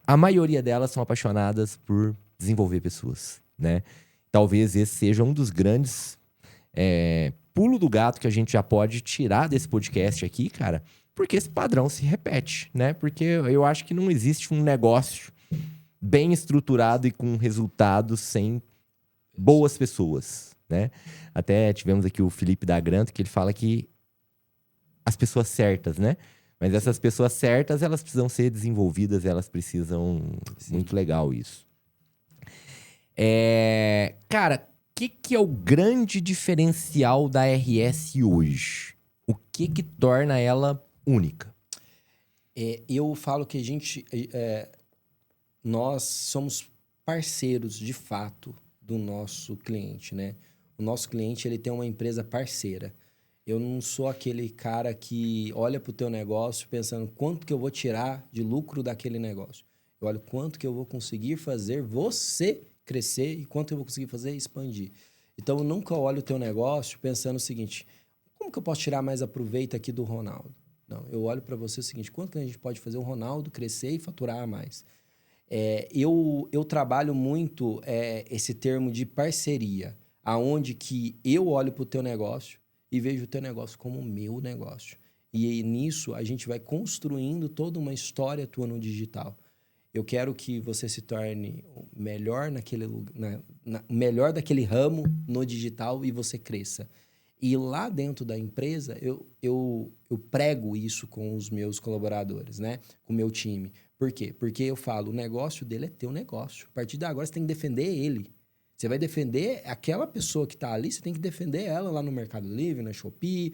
a maioria delas são apaixonadas por desenvolver pessoas, né? Talvez esse seja um dos grandes pulo do gato que a gente já pode tirar desse podcast aqui, cara, porque esse padrão se repete, né? Porque eu acho que não existe um negócio bem estruturado e com resultados sem boas pessoas, né? Até tivemos aqui o Felipe da Granto, que ele fala que as pessoas certas, né? Mas essas pessoas certas, elas precisam ser desenvolvidas, elas precisam... Sim. Muito legal isso. Cara, o que é o grande diferencial da RS hoje? O que torna ela única? Eu falo que nós somos parceiros, de fato, do nosso cliente, né? O nosso cliente, ele tem uma empresa parceira. Eu não sou aquele cara que olha para o teu negócio pensando quanto que eu vou tirar de lucro daquele negócio. Eu olho quanto que eu vou conseguir fazer você crescer e quanto eu vou conseguir fazer expandir. Então, eu nunca olho o teu negócio pensando o seguinte, como que eu posso tirar mais aproveito aqui do Ronaldo? Não, eu olho para você o seguinte, quanto que a gente pode fazer o Ronaldo crescer e faturar mais? Eu trabalho muito esse termo de parceria, aonde que eu olho para o teu negócio e vejo o teu negócio como o meu negócio. E aí, nisso, a gente vai construindo toda uma história tua no digital. Eu quero que você se torne o melhor melhor daquele ramo no digital e você cresça. E lá dentro da empresa, eu prego isso com os meus colaboradores, né? Com o meu time. Por quê? Porque eu falo, o negócio dele é teu negócio. A partir de agora, você tem que defender ele. Você vai defender aquela pessoa que está ali, você tem que defender ela lá no Mercado Livre, na Shopee,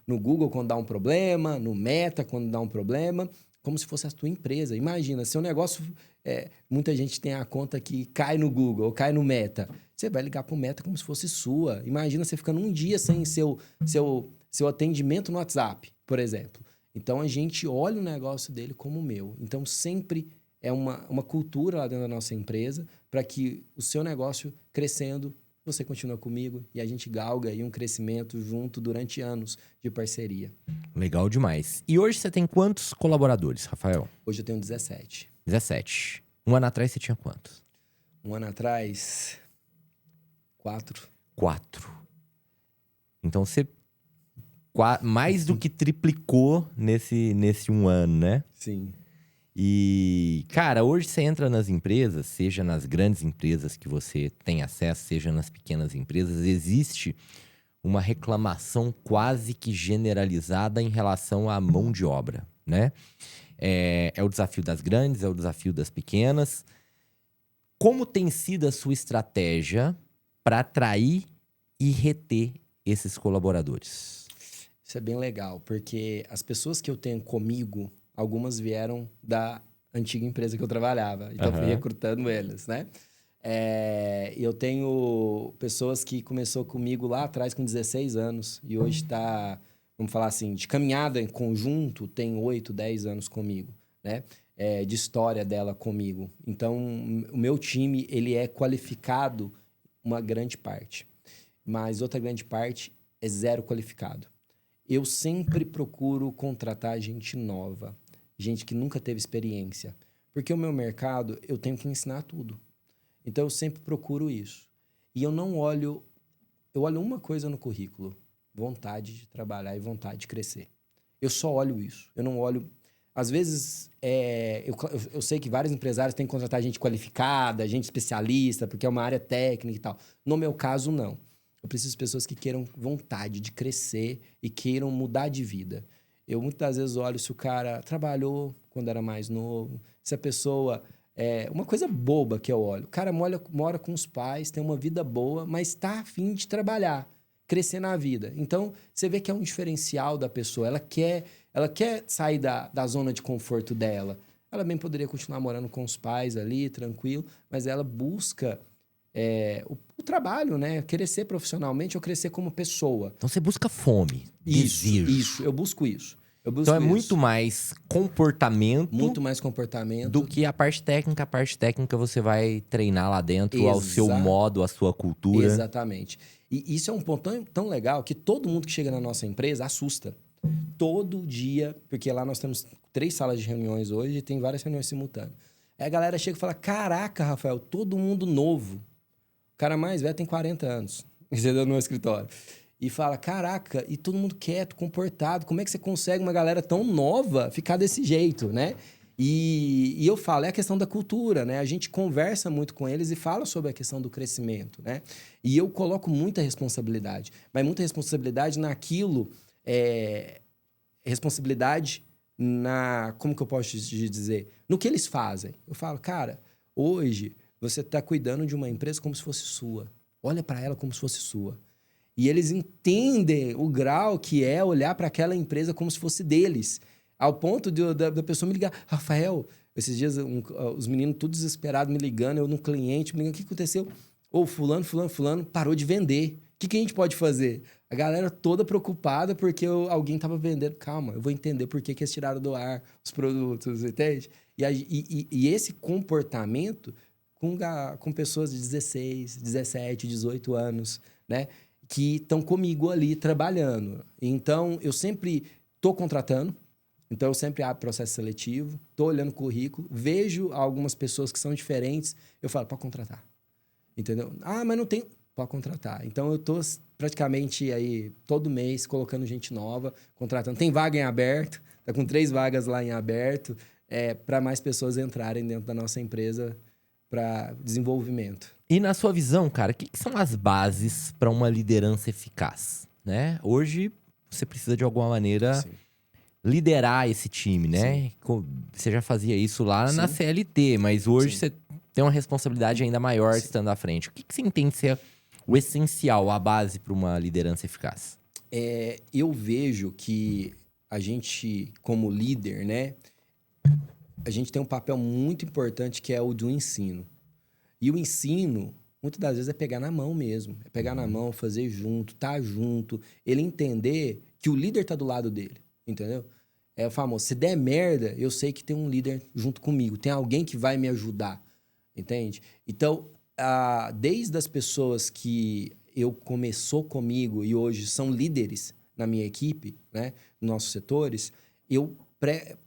no Google quando dá um problema, no Meta quando dá um problema, como se fosse a tua empresa. Imagina, seu negócio... muita gente tem a conta que cai no Google, ou cai no Meta. Você vai ligar para o Meta como se fosse sua. Imagina você ficando um dia sem seu atendimento no WhatsApp, por exemplo. Então, a gente olha o negócio dele como o meu. Então, sempre é uma cultura lá dentro da nossa empresa para que o seu negócio crescendo, você continua comigo e a gente galga aí um crescimento junto durante anos de parceria. Legal demais. E hoje você tem quantos colaboradores, Rafael? Hoje eu tenho 17. 17. Um ano atrás você tinha quantos? Um ano atrás, 4. 4. Então você mais do que triplicou nesse um ano, né? Sim. E, cara, hoje você entra nas empresas, seja nas grandes empresas que você tem acesso, seja nas pequenas empresas, existe uma reclamação quase que generalizada em relação à mão de obra, né? É o desafio das grandes, é o desafio das pequenas. Como tem sido a sua estratégia para atrair e reter esses colaboradores? Isso é bem legal, porque as pessoas que eu tenho comigo, algumas vieram da antiga empresa que eu trabalhava. Então, fui recrutando eles, né? Eu tenho pessoas que começou comigo lá atrás com 16 anos e hoje está, vamos falar assim, de caminhada em conjunto, tem 8, 10 anos comigo, né? De história dela comigo. Então, o meu time, ele é qualificado uma grande parte. Mas outra grande parte é zero qualificado. Eu sempre procuro contratar gente nova, gente que nunca teve experiência. Porque o meu mercado, eu tenho que ensinar tudo. Então, eu sempre procuro isso. E eu não olho... Eu olho uma coisa no currículo. Vontade de trabalhar e vontade de crescer. Eu só olho isso. Eu não olho... Às vezes, eu sei que vários empresários têm que contratar gente qualificada, gente especialista, porque é uma área técnica e tal. No meu caso, não. Eu preciso de pessoas que queiram vontade de crescer e queiram mudar de vida. Eu muitas vezes olho se o cara trabalhou quando era mais novo, se a pessoa... uma coisa boba que eu olho. O cara mora com os pais, tem uma vida boa, mas está a fim de trabalhar, crescer na vida. Então, você vê que é um diferencial da pessoa. Ela quer sair da zona de conforto dela. Ela bem poderia continuar morando com os pais ali, tranquilo, mas ela busca... o trabalho, né? Crescer profissionalmente ou crescer como pessoa. Então você busca fome, desejo. Isso, eu busco isso. Então é muito mais comportamento... Muito mais comportamento. Do que a parte técnica. A parte técnica você vai treinar lá dentro ao seu modo, à sua cultura. Exatamente. E isso é um ponto tão legal que todo mundo que chega na nossa empresa assusta. Todo dia, porque lá nós temos 3 salas de reuniões hoje e tem várias reuniões simultâneas. Aí a galera chega e fala, caraca, Rafael, todo mundo novo. O cara mais velho tem 40 anos, entendeu? No escritório. E fala, caraca, e todo mundo quieto, comportado. Como é que você consegue uma galera tão nova ficar desse jeito, né? E eu falo, é a questão da cultura, né? A gente conversa muito com eles e fala sobre a questão do crescimento, né? E eu coloco muita responsabilidade. Mas muita responsabilidade naquilo... responsabilidade como que eu posso te dizer? No que eles fazem. Eu falo, cara, hoje... Você está cuidando de uma empresa como se fosse sua. Olha para ela como se fosse sua. E eles entendem o grau que é olhar para aquela empresa como se fosse deles. Ao ponto da pessoa me ligar. Rafael, esses dias os meninos tudo desesperados me ligando, eu no cliente, me ligando, o que aconteceu? Ou fulano parou de vender. O que a gente pode fazer? A galera toda preocupada porque alguém tava vendendo. Calma, eu vou entender por que eles tiraram do ar os produtos, entende? E esse comportamento com pessoas de 16, 17, 18 anos, né? Que estão comigo ali trabalhando. Então, eu sempre tô contratando. Então, eu sempre abro processo seletivo, tô olhando o currículo, vejo algumas pessoas que são diferentes, eu falo, pode contratar. Entendeu? Ah, mas não tem... Pode contratar. Então, eu tô praticamente aí todo mês colocando gente nova, contratando. Tem vaga em aberto, tá com 3 vagas lá em aberto, para mais pessoas entrarem dentro da nossa empresa para desenvolvimento. E na sua visão, cara, o que são as bases para uma liderança eficaz, né? Hoje, você precisa de alguma maneira Sim. liderar esse time, né? Você já fazia isso lá na CLT, mas hoje você tem uma responsabilidade ainda maior estando à frente. O que você entende ser o essencial, a base para uma liderança eficaz? Eu vejo que a gente, como líder, né? A gente tem um papel muito importante que é o do ensino. E o ensino, muitas das vezes, é pegar na mão mesmo. É pegar na mão, fazer junto, tá junto. Ele entender que o líder tá do lado dele, entendeu? É o famoso, se der merda, eu sei que tem um líder junto comigo. Tem alguém que vai me ajudar, entende? Então, desde as pessoas que começou comigo e hoje são líderes na minha equipe, né? Nos nossos setores, eu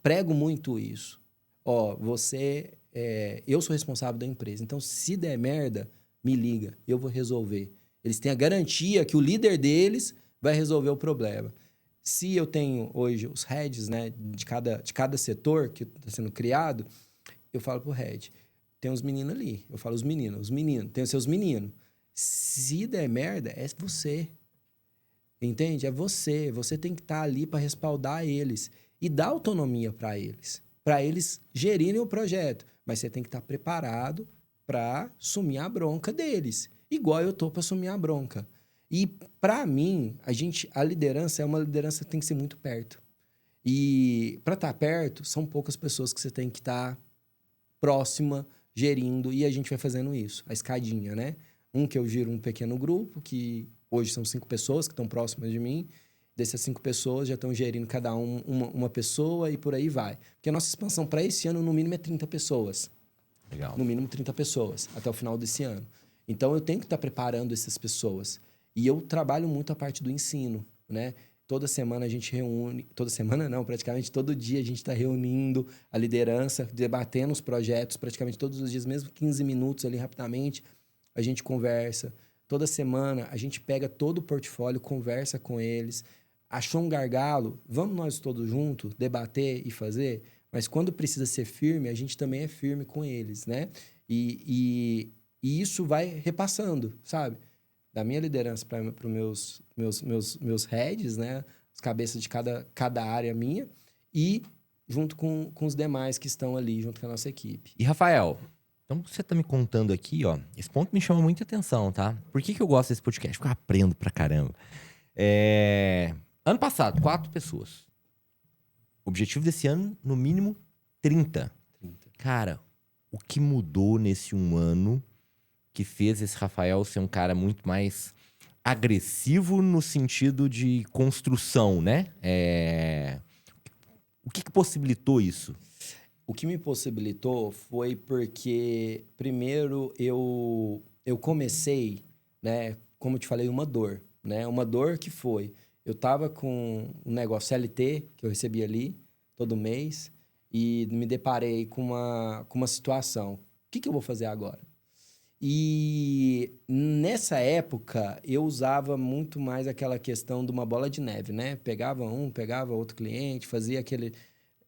prego muito isso. Ó, eu sou responsável da empresa. Então, se der merda, me liga, eu vou resolver. Eles têm a garantia que o líder deles vai resolver o problema. Se eu tenho hoje os heads, né, de cada setor que está sendo criado, eu falo pro head, tem uns meninos ali. Eu falo os meninos, tem os seus meninos. Se der merda, é você. Entende? É você. Você tem que estar ali para respaldar eles e dar autonomia para eles gerirem o projeto. Mas você tem que estar preparado para assumir a bronca deles, igual eu tô para assumir a bronca. E para mim, a liderança é uma liderança que tem que ser muito perto. E para estar perto, são poucas pessoas que você tem que estar próxima, gerindo, e a gente vai fazendo isso, a escadinha, né? Que eu giro um pequeno grupo, que hoje são 5 pessoas que estão próximas de mim. Dessas 5 pessoas já estão gerindo cada uma pessoa e por aí vai. Porque a nossa expansão para esse ano, no mínimo, é 30 pessoas. Legal. No mínimo 30 pessoas, até o final desse ano. Então, eu tenho que estar preparando essas pessoas. E eu trabalho muito a parte do ensino, né? Toda semana a gente reúne... Toda semana não, praticamente todo dia a gente está reunindo a liderança, debatendo os projetos, praticamente todos os dias, mesmo 15 minutos ali rapidamente, a gente conversa. Toda semana a gente pega todo o portfólio, conversa com eles. Achou um gargalo? Vamos nós todos juntos debater e fazer? Mas quando precisa ser firme, a gente também é firme com eles, né? E isso vai repassando, sabe? Da minha liderança para os meus heads, né? As cabeças de cada área minha. E junto com os demais que estão ali, junto com a nossa equipe. E, Rafael, então você tá me contando aqui, ó. Esse ponto me chama muita atenção, tá? Por que eu gosto desse podcast? Porque eu aprendo pra caramba. Ano passado, 4 pessoas. Objetivo desse ano, no mínimo, 30. Cara, o que mudou nesse 1 ano que fez esse Rafael ser um cara muito mais agressivo no sentido de construção, né? O que possibilitou isso? O que me possibilitou foi porque, primeiro, eu comecei, né? Como eu te falei, uma dor, né? Uma dor que foi... Eu estava com um negócio CLT, que eu recebia ali todo mês, e me deparei com uma situação. O que eu vou fazer agora? E nessa época, eu usava muito mais aquela questão de uma bola de neve, né? Pegava outro cliente, fazia aquele...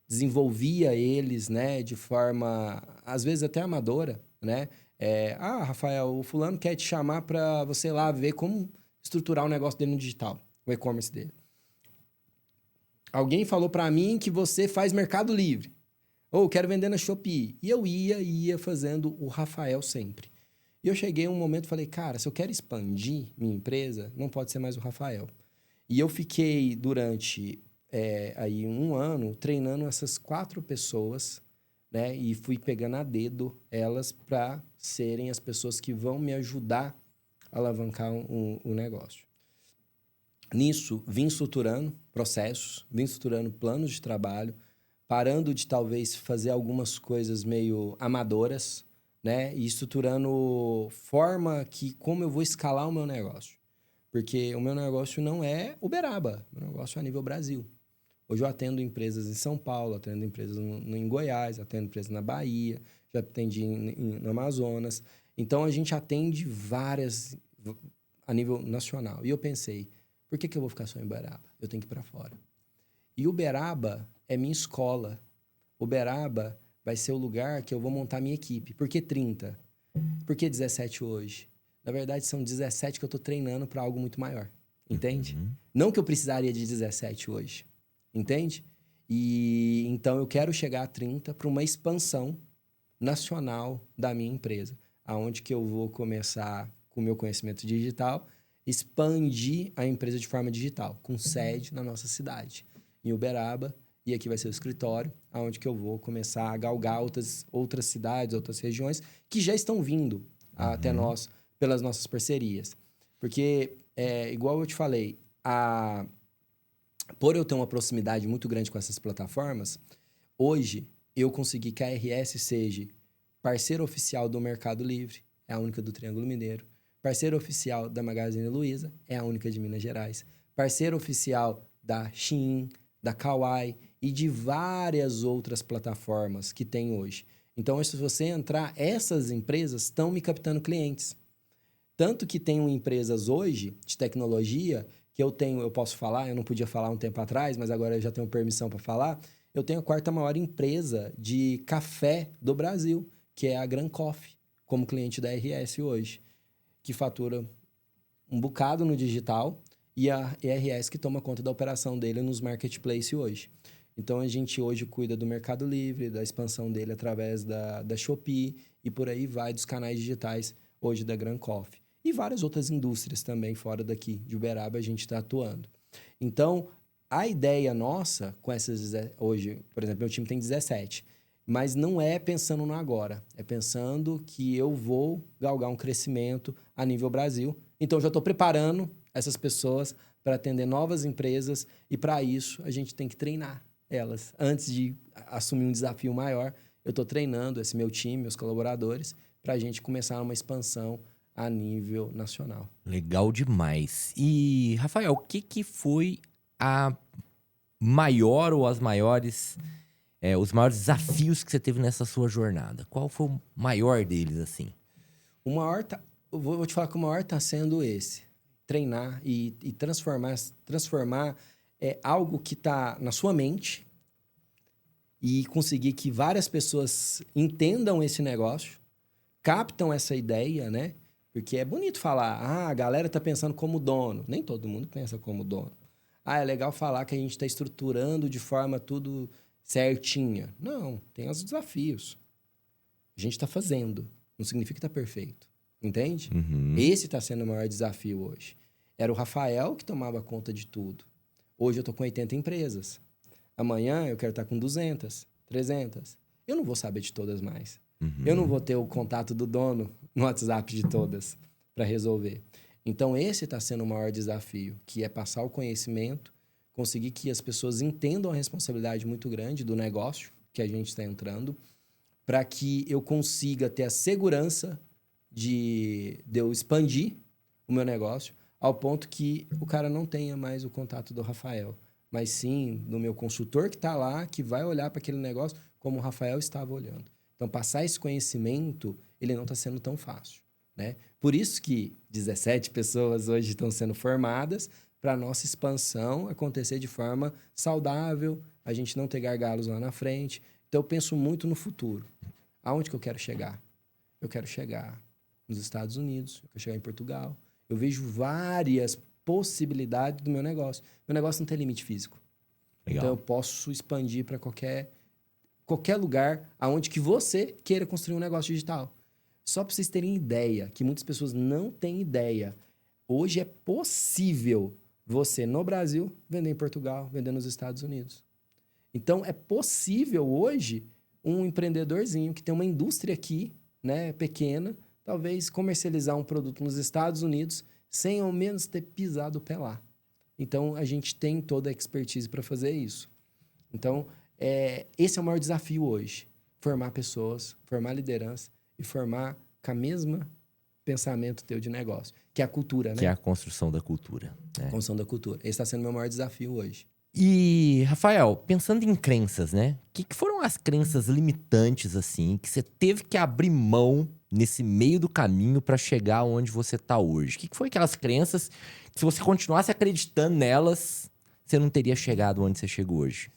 Desenvolvia eles, né? De forma, às vezes, até amadora, né? Rafael, o fulano quer te chamar para você ir lá ver como estruturar o negócio dele no digital, o e-commerce dele. Alguém falou para mim que você faz Mercado Livre. Ou quero vender na Shopee. E eu ia fazendo o Rafael sempre. E eu cheguei um momento e falei, cara, se eu quero expandir minha empresa, não pode ser mais o Rafael. E eu fiquei durante aí 1 ano treinando essas 4 pessoas né? E fui pegando a dedo elas para serem as pessoas que vão me ajudar a alavancar o negócio. Nisso, vim estruturando processos, vim estruturando planos de trabalho, parando de talvez fazer algumas coisas meio amadoras, né? E estruturando forma que como eu vou escalar o meu negócio. Porque o meu negócio não é Uberaba, o meu negócio é a nível Brasil. Hoje eu atendo empresas em São Paulo, atendo empresas em Goiás, atendo empresas na Bahia, já atendi no Amazonas. Então, a gente atende várias a nível nacional. E eu pensei, por que eu vou ficar só em Uberaba? Eu tenho que ir para fora. E Uberaba é minha escola. Uberaba vai ser o lugar que eu vou montar minha equipe. Por que 30? Por que 17 hoje? Na verdade, são 17 que eu estou treinando para algo muito maior. Entende? Não que eu precisaria de 17 hoje. Entende? E então eu quero chegar a 30 para uma expansão nacional da minha empresa, aonde que eu vou começar com o meu conhecimento digital, expandir a empresa de forma digital, com sede na nossa cidade, em Uberaba, e aqui vai ser o escritório, aonde que eu vou começar a galgar outras cidades, outras regiões que já estão vindo até nós pelas nossas parcerias. Porque, igual eu te falei, por eu ter uma proximidade muito grande com essas plataformas, hoje eu consegui que a RS seja parceiro oficial do Mercado Livre, é a única do Triângulo Mineiro, parceiro oficial da Magazine Luiza, é a única de Minas Gerais, parceiro oficial da Shein, da Kawai e de várias outras plataformas que tem hoje. Então, se você entrar, essas empresas estão me captando clientes. Tanto que tenho empresas hoje de tecnologia que eu posso falar, eu não podia falar um tempo atrás, mas agora eu já tenho permissão para falar. Eu tenho a quarta maior empresa de café do Brasil, que é a Gran Coffee, como cliente da RS hoje, que fatura um bocado no digital e a RS que toma conta da operação dele nos marketplaces hoje. Então, a gente hoje cuida do Mercado Livre, da expansão dele através da Shopee e por aí vai dos canais digitais hoje da Gran Coffee. E várias outras indústrias também fora daqui, de Uberaba, a gente está atuando. Então, a ideia nossa com essas... Hoje, por exemplo, meu time tem 17. Mas não é pensando no agora. É pensando que eu vou galgar um crescimento a nível Brasil. Então, eu já estou preparando essas pessoas para atender novas empresas. E, para isso, a gente tem que treinar elas. Antes de assumir um desafio maior, eu estou treinando esse meu time, meus colaboradores, para a gente começar uma expansão a nível nacional. Legal demais. E, Rafael, o que foi a maior ou os maiores desafios que você teve nessa sua jornada? Qual foi o maior deles, assim? O maior eu vou te falar que o maior está sendo esse. Treinar e transformar algo que está na sua mente e conseguir que várias pessoas entendam esse negócio, captam essa ideia, né? Porque é bonito falar, a galera tá pensando como dono. Nem todo mundo pensa como dono. É legal falar que a gente está estruturando de forma tudo certinha. Não, tem os desafios. A gente está fazendo. Não significa que está perfeito. Entende? Esse está sendo o maior desafio hoje. Era o Rafael que tomava conta de tudo. Hoje eu estou com 80 empresas. Amanhã eu quero estar com 200, 300. Eu não vou saber de todas mais. Eu não vou ter o contato do dono no WhatsApp de todas para resolver. Então, esse está sendo o maior desafio, que é passar o conhecimento, conseguir que as pessoas entendam a responsabilidade muito grande do negócio que a gente está entrando, para que eu consiga ter a segurança de eu expandir o meu negócio ao ponto que o cara não tenha mais o contato do Rafael, mas sim do meu consultor que está lá, que vai olhar para aquele negócio como o Rafael estava olhando. Então, passar esse conhecimento, ele não está sendo tão fácil, né? Por isso que 17 pessoas hoje estão sendo formadas para a nossa expansão acontecer de forma saudável, a gente não ter gargalos lá na frente. Então, eu penso muito no futuro. Aonde que eu quero chegar? Eu quero chegar nos Estados Unidos, eu quero chegar em Portugal. Eu vejo várias possibilidades do meu negócio. Meu negócio não tem limite físico. Legal. Então, eu posso expandir para qualquer lugar aonde que você queira construir um negócio digital. Só para vocês terem ideia, que muitas pessoas não têm ideia. Hoje é possível você, no Brasil, vender em Portugal, vender nos Estados Unidos. Então, é possível hoje um empreendedorzinho que tem uma indústria aqui, né, pequena, talvez comercializar um produto nos Estados Unidos sem ao menos ter pisado o pé lá. Então, a gente tem toda a expertise para fazer isso. Então, esse é o maior desafio hoje. Formar pessoas, formar liderança e formar com a mesma pensamento teu de negócio, que é a cultura, né? Que é a construção da cultura. Né? Construção da cultura. Esse está sendo o meu maior desafio hoje. E, Rafael, pensando em crenças, né? O que foram as crenças limitantes, assim, que você teve que abrir mão nesse meio do caminho para chegar onde você tá hoje? O que foi aquelas crenças que, se você continuasse acreditando nelas, você não teria chegado onde você chegou hoje?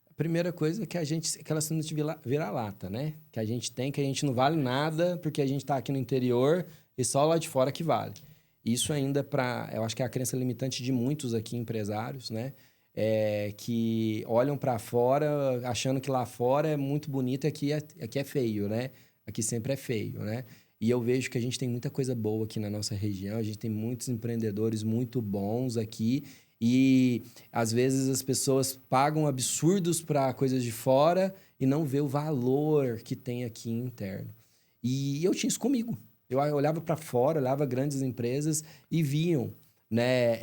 A primeira coisa é que aquela síndrome de vira-lata, né? Que a gente não vale nada porque a gente tá aqui no interior e só lá de fora que vale. Isso ainda eu acho que é a crença limitante de muitos aqui empresários, né? Que olham para fora achando que lá fora é muito bonito e aqui é feio, né? Aqui sempre é feio, né? E eu vejo que a gente tem muita coisa boa aqui na nossa região, a gente tem muitos empreendedores muito bons aqui e às vezes as pessoas pagam absurdos para coisas de fora e não vê o valor que tem aqui interno. E eu tinha isso comigo. Eu olhava para fora, olhava grandes empresas e viam, né,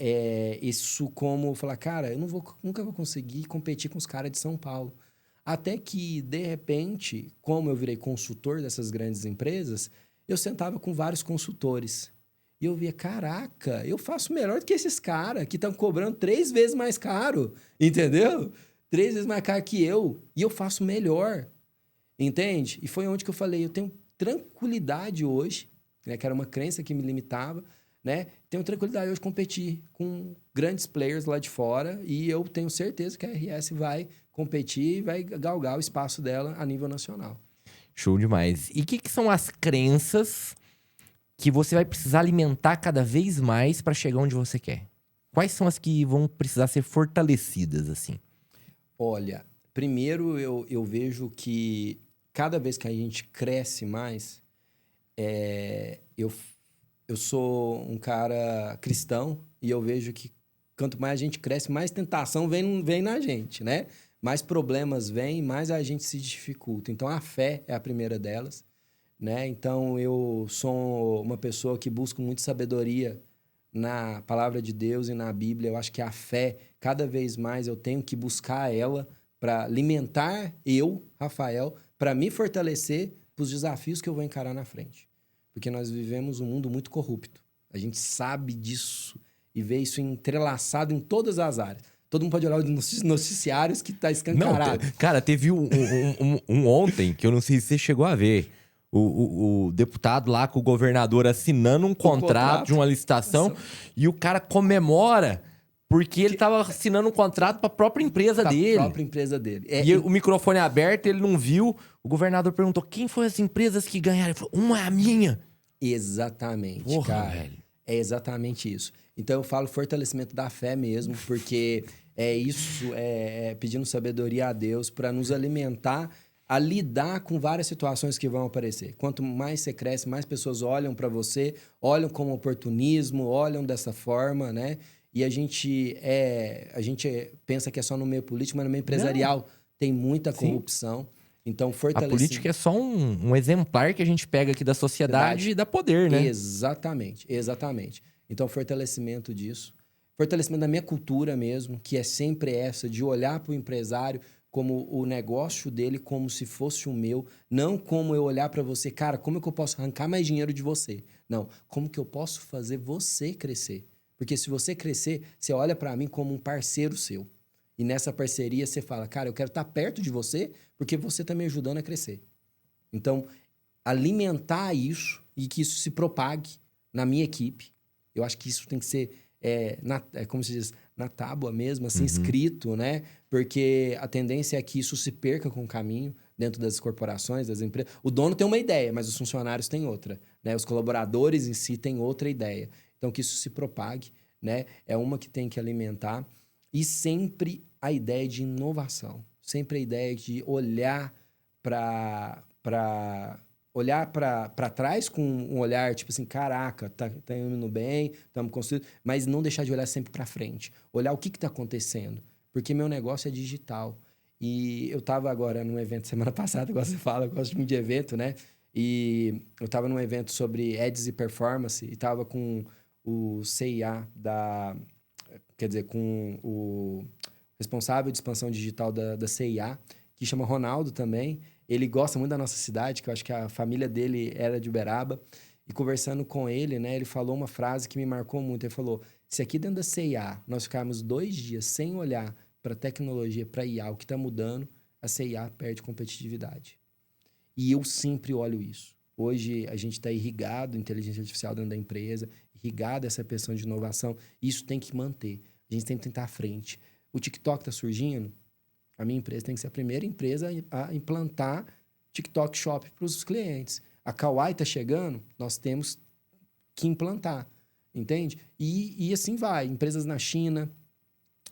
isso como falar, cara, eu nunca vou conseguir competir com os caras de São Paulo. Até que, de repente, como eu virei consultor dessas grandes empresas, eu sentava com vários consultores. E eu via, caraca, eu faço melhor do que esses caras que estão cobrando 3 vezes mais caro, entendeu? 3 vezes mais caro que eu, e eu faço melhor, entende? E foi onde que eu falei, eu tenho tranquilidade hoje, né, que era uma crença que me limitava, né? Tenho tranquilidade hoje de competir com grandes players lá de fora e eu tenho certeza que a RS vai competir e vai galgar o espaço dela a nível nacional. Show demais. E o que são as crenças que você vai precisar alimentar cada vez mais para chegar onde você quer? Quais são as que vão precisar ser fortalecidas, assim? Olha, primeiro eu vejo que cada vez que a gente cresce mais, eu sou um cara cristão e eu vejo que quanto mais a gente cresce, mais tentação vem na gente, né? Mais problemas vêm, mais a gente se dificulta. Então, a fé é a primeira delas, né? Então, eu sou uma pessoa que busca muito sabedoria na palavra de Deus e na Bíblia. Eu acho que a fé, cada vez mais, eu tenho que buscar ela para alimentar eu, Rafael, para me fortalecer para os desafios que eu vou encarar na frente. Porque nós vivemos um mundo muito corrupto. A gente sabe disso e vê isso entrelaçado em todas as áreas. Todo mundo pode olhar os noticiários que tá escancarado. Não, cara, teve um ontem que eu não sei se você chegou a ver. O deputado lá com o governador assinando um contrato de uma licitação e o cara comemora porque ele tava assinando um contrato para a própria empresa dele. Pra própria empresa dele. E o microfone aberto, ele não viu. O governador perguntou, quem foram as empresas que ganharam? Ele falou, uma é a minha. Exatamente, Porra, cara. velho. É exatamente isso. Então, eu falo fortalecimento da fé mesmo, porque pedindo sabedoria a Deus para nos alimentar a lidar com várias situações que vão aparecer. Quanto mais você cresce, mais pessoas olham para você, olham como oportunismo, olham dessa forma, né? E a gente pensa que é só no meio político, mas no meio empresarial tem muita corrupção. Então, A política é só um exemplar que a gente pega aqui da sociedade e dá poder, né? Exatamente, exatamente. Então, fortalecimento disso. Fortalecimento da minha cultura mesmo, que é sempre essa, de olhar para o empresário como o negócio dele, como se fosse o meu. Não como eu olhar para você, cara, como é que eu posso arrancar mais dinheiro de você? Não, como que eu posso fazer você crescer? Porque se você crescer, você olha para mim como um parceiro seu. E nessa parceria você fala, cara, eu quero estar perto de você porque você está me ajudando a crescer. Então, alimentar isso e que isso se propague na minha equipe. Eu acho que isso tem que ser, como se diz, na tábua mesmo, assim, escrito, né? Porque a tendência é que isso se perca com o caminho dentro das corporações, das empresas. O dono tem uma ideia, mas os funcionários têm outra, né? Os colaboradores em si têm outra ideia. Então, que isso se propague, né? É uma que tem que alimentar. E sempre a ideia de inovação. Sempre a ideia de olhar para trás com um olhar tipo assim, caraca, tá indo bem, estamos construindo, mas não deixar de olhar sempre para frente. Olhar o que está acontecendo. Porque meu negócio é digital. E eu estava agora num evento semana passada, igual você fala, eu gosto muito de evento, né? E eu estava num evento sobre ads e performance e estava com o CIA quer dizer, com o responsável de expansão digital da CIA, que chama Ronaldo também. Ele gosta muito da nossa cidade, que eu acho que a família dele era de Uberaba. E conversando com ele, né, ele falou uma frase que me marcou muito. Ele falou, se aqui dentro da CIA nós ficarmos 2 dias sem olhar para tecnologia, para IA, o que está mudando, a CIA perde competitividade. E eu sempre olho isso. Hoje a gente está irrigado inteligência artificial dentro da empresa, irrigado essa questão de inovação. Isso tem que manter. A gente tem que tentar à frente. O TikTok está surgindo, a minha empresa tem que ser a primeira empresa a implantar TikTok Shop para os clientes. A Kawaii está chegando, nós temos que implantar, entende? E assim vai. Empresas na China.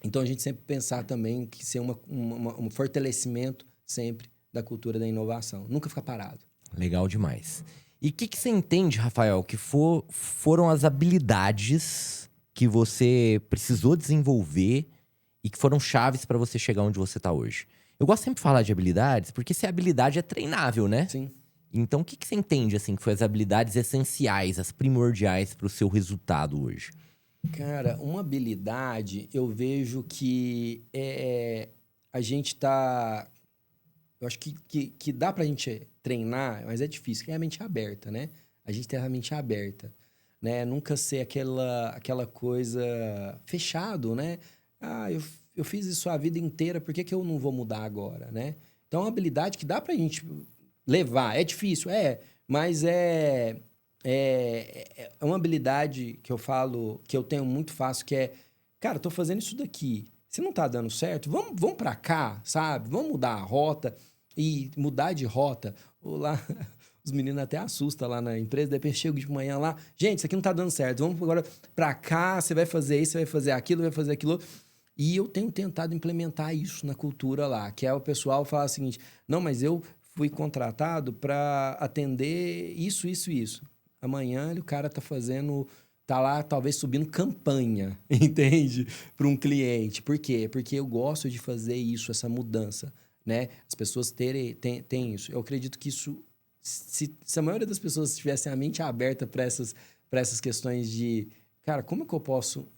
Então, a gente sempre pensar também que ser um fortalecimento sempre da cultura da inovação. Nunca ficar parado. Legal demais. E o que você entende, Rafael, que foram as habilidades que você precisou desenvolver e que foram chaves para você chegar onde você está hoje? Eu gosto sempre de falar de habilidades, porque se a habilidade é treinável, né? Sim. Então, o que você entende, assim, que foi as habilidades essenciais, as primordiais para o seu resultado hoje? Cara, uma habilidade, eu vejo que a gente tá... Eu acho que dá pra gente treinar, mas é difícil, que é a mente aberta, né? A gente tem a mente aberta, né? Nunca ser aquela coisa fechado, né? Ah, eu fiz isso a vida inteira, por que eu não vou mudar agora, né? Então, é uma habilidade que dá pra gente levar. É difícil, mas é uma habilidade que eu falo, que eu tenho muito fácil, que é, cara, tô fazendo isso daqui. Se não tá dando certo, vamos pra cá, sabe? Vamos mudar a rota. E mudar de rota, lá, os meninos até assustam lá na empresa, depois chego de manhã lá, gente, isso aqui não tá dando certo, vamos agora pra cá, você vai fazer isso, você vai fazer aquilo, vai fazer aquilo. E eu tenho tentado implementar isso na cultura lá, que é o pessoal falar o seguinte, não, mas eu fui contratado para atender isso, isso e isso. Amanhã o cara tá lá talvez subindo campanha, entende? Para um cliente. Por quê? Porque eu gosto de fazer isso, essa mudança, né? As pessoas têm isso. Eu acredito que isso, se a maioria das pessoas tivessem a mente aberta para essas questões de, cara, como é que eu posso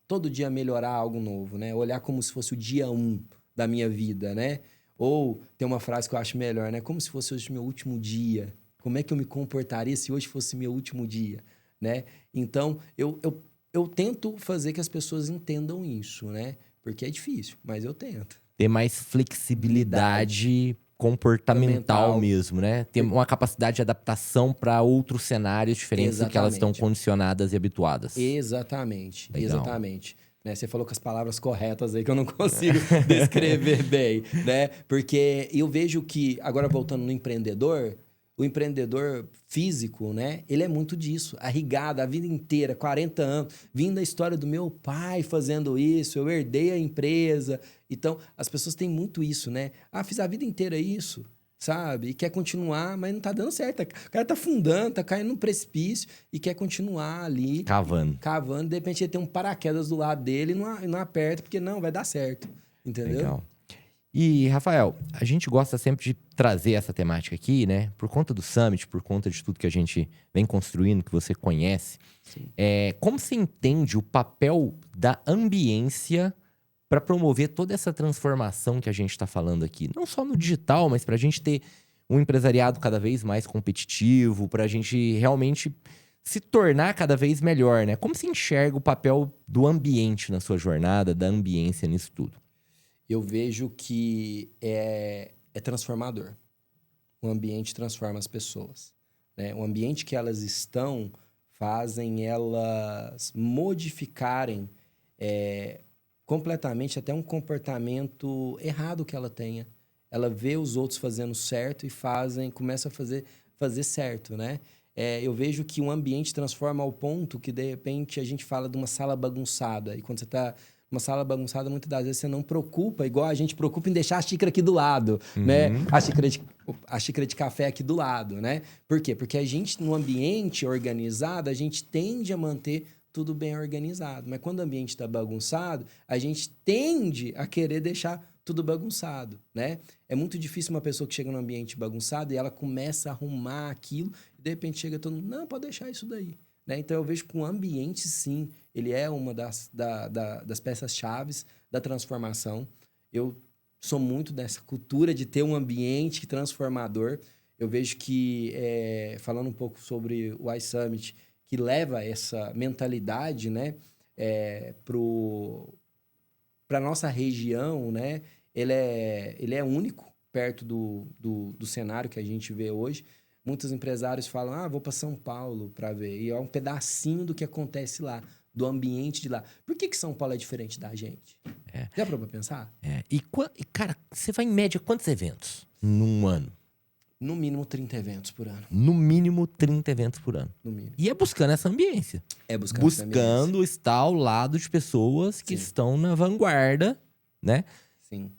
todo dia melhorar algo novo, né? Olhar como se fosse o dia 1 da minha vida, né? Ou tem uma frase que eu acho melhor, né? Como se fosse hoje meu último dia. Como é que eu me comportaria se hoje fosse meu último dia, né? Então, eu tento fazer que as pessoas entendam isso, né? Porque é difícil, mas eu tento. Ter mais flexibilidade comportamental mesmo, né? Ter uma capacidade de adaptação para outros cenários diferentes do que elas estão condicionadas e habituadas. Exatamente, Legal. Exatamente. Né? Você falou com as palavras corretas aí que eu não consigo descrever bem, né? Porque eu vejo que, agora voltando no empreendedor, o empreendedor físico, né? Ele é muito disso. Arrigado a vida inteira, 40 anos, vindo da história do meu pai fazendo isso, eu herdei a empresa. Então, as pessoas têm muito isso, né? Ah, fiz a vida inteira isso, sabe? E quer continuar, mas não tá dando certo. O cara tá afundando, tá caindo num precipício e quer continuar ali. Cavando. De repente, ele tem um paraquedas do lado dele e não aperta, porque não, vai dar certo. Entendeu? Legal. E, Rafael, a gente gosta sempre de trazer essa temática aqui, né? Por conta do Summit, por conta de tudo que a gente vem construindo, que você conhece. Como você entende o papel da ambiência para promover toda essa transformação que a gente está falando aqui? Não só no digital, mas para a gente ter um empresariado cada vez mais competitivo, para a gente realmente se tornar cada vez melhor, né? Como você enxerga o papel do ambiente na sua jornada, da ambiência nisso tudo? Eu vejo que é transformador. O ambiente transforma as pessoas, né? O ambiente que elas estão fazem elas modificarem completamente até um comportamento errado que ela tenha. Ela vê os outros fazendo certo e começa a fazer certo, né? Eu vejo que um ambiente transforma ao ponto que, de repente, a gente fala de uma sala bagunçada. E quando você está uma sala bagunçada, muitas das vezes você não preocupa, igual a gente preocupa em deixar a xícara aqui do lado, né? A xícara de café aqui do lado, né? Por quê? Porque a gente, no ambiente organizado, a gente tende a manter tudo bem organizado. Mas quando o ambiente está bagunçado, a gente tende a querer deixar tudo bagunçado, né? É muito difícil uma pessoa que chega num ambiente bagunçado e ela começa a arrumar aquilo e de repente chega todo mundo, não, pode deixar isso daí, né? Então eu vejo que o ambiente, sim, ele é uma das peças-chaves da transformação. Eu sou muito dessa cultura de ter um ambiente transformador. Eu vejo que, falando um pouco sobre o iSummit, que leva essa mentalidade, né, para nossa região, né, ele é único perto do cenário que a gente vê hoje. Muitos empresários falam, vou para São Paulo para ver. E é um pedacinho do que acontece lá, do ambiente de lá. Por que São Paulo é diferente da gente? Já parou pra pensar? E, cara, você vai em média quantos eventos num ano? No mínimo 30 eventos por ano. No mínimo 30 eventos por ano. No mínimo. E é buscando essa ambiência. Buscando estar ao lado de pessoas que estão na vanguarda, né? Sim.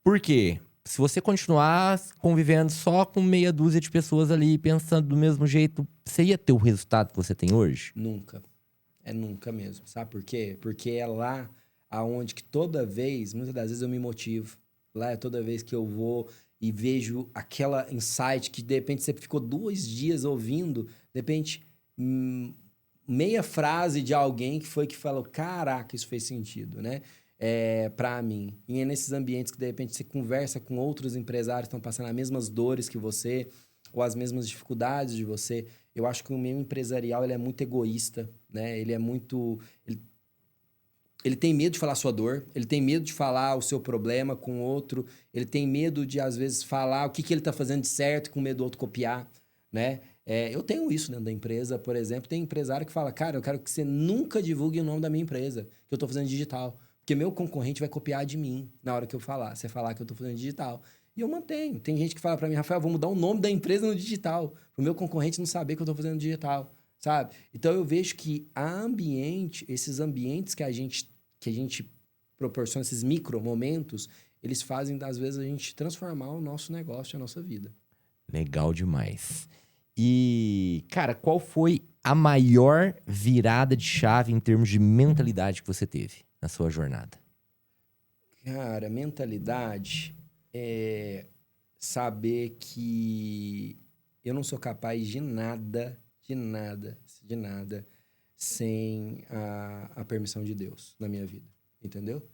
Por quê? Se você continuar convivendo só com meia dúzia de pessoas ali, pensando do mesmo jeito, você ia ter o resultado que você tem hoje? Nunca. É nunca mesmo. Sabe por quê? Porque é lá aonde que toda vez, muitas das vezes eu me motivo. Lá é toda vez que eu vou e vejo aquela insight que de repente você ficou 2 dias ouvindo, de repente meia frase de alguém que foi que falou, caraca, isso fez sentido, né? Para mim. E é nesses ambientes que de repente você conversa com outros empresários que estão passando as mesmas dores que você, ou as mesmas dificuldades de você. Eu acho que o meio empresarial ele é muito egoísta, né? Ele é muito... Ele tem medo de falar a sua dor, ele tem medo de falar o seu problema com outro, ele tem medo de, às vezes, falar o que ele está fazendo de certo com medo do outro copiar, né? Eu tenho isso dentro da empresa, por exemplo. Tem empresário que fala, cara, eu quero que você nunca divulgue o nome da minha empresa, que eu estou fazendo digital. Porque meu concorrente vai copiar de mim na hora que eu falar. Você falar que eu estou fazendo digital. E eu mantenho. Tem gente que fala para mim, Rafael, vou mudar o nome da empresa no digital. Para o meu concorrente não saber que eu estou fazendo digital, sabe? Então, eu vejo que esses ambientes que a gente proporciona, esses micro momentos, eles fazem, às vezes, a gente transformar o nosso negócio, a nossa vida. Legal demais. E, cara, qual foi a maior virada de chave em termos de mentalidade que você teve na sua jornada? Cara, mentalidade é saber que eu não sou capaz de nada sem a permissão de Deus na minha vida, entendeu?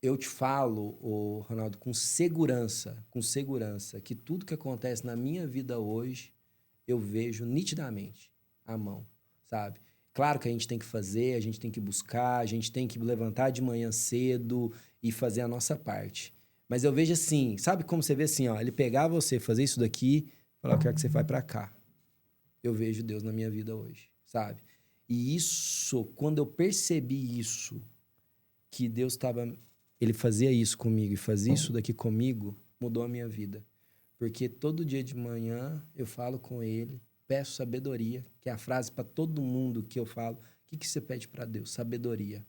Eu te falo, Ronaldo, com segurança, que tudo que acontece na minha vida hoje, eu vejo nitidamente a mão, sabe? Claro que a gente tem que fazer, a gente tem que buscar, a gente tem que levantar de manhã cedo e fazer a nossa parte. Mas eu vejo assim, sabe como você vê assim, ó, ele pegar você, fazer isso daqui, falar, eu quero que você vá pra cá. Eu vejo Deus na minha vida hoje, sabe? E isso, quando eu percebi isso, que Deus ele fazia isso comigo e fazia isso daqui comigo, mudou a minha vida. Porque todo dia de manhã eu falo com ele, peço sabedoria, que é a frase para todo mundo que eu falo. O que você pede para Deus? Sabedoria.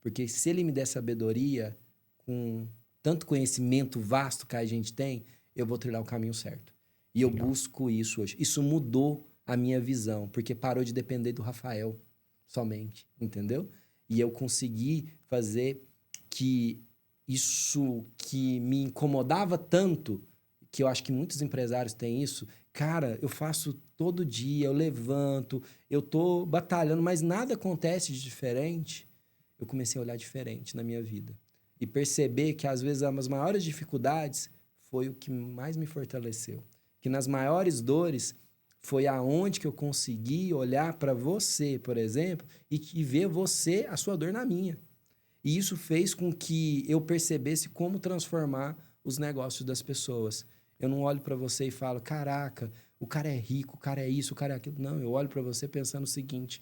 Porque se ele me der sabedoria, com tanto conhecimento vasto que a gente tem, eu vou trilhar o caminho certo. E eu busco isso hoje. Isso mudou a minha visão, porque parou de depender do Rafael somente, entendeu? E eu consegui fazer que isso que me incomodava tanto, que eu acho que muitos empresários têm isso, cara, eu faço todo dia, eu levanto, eu tô batalhando, mas nada acontece de diferente. Eu comecei a olhar diferente na minha vida. E perceber que, às vezes, as maiores dificuldades foi o que mais me fortaleceu. Que nas maiores dores foi aonde que eu consegui olhar para você, por exemplo, e ver você, a sua dor na minha. E isso fez com que eu percebesse como transformar os negócios das pessoas. Eu não olho para você e falo, caraca, o cara é rico, o cara é isso, o cara é aquilo. Não, eu olho para você pensando o seguinte,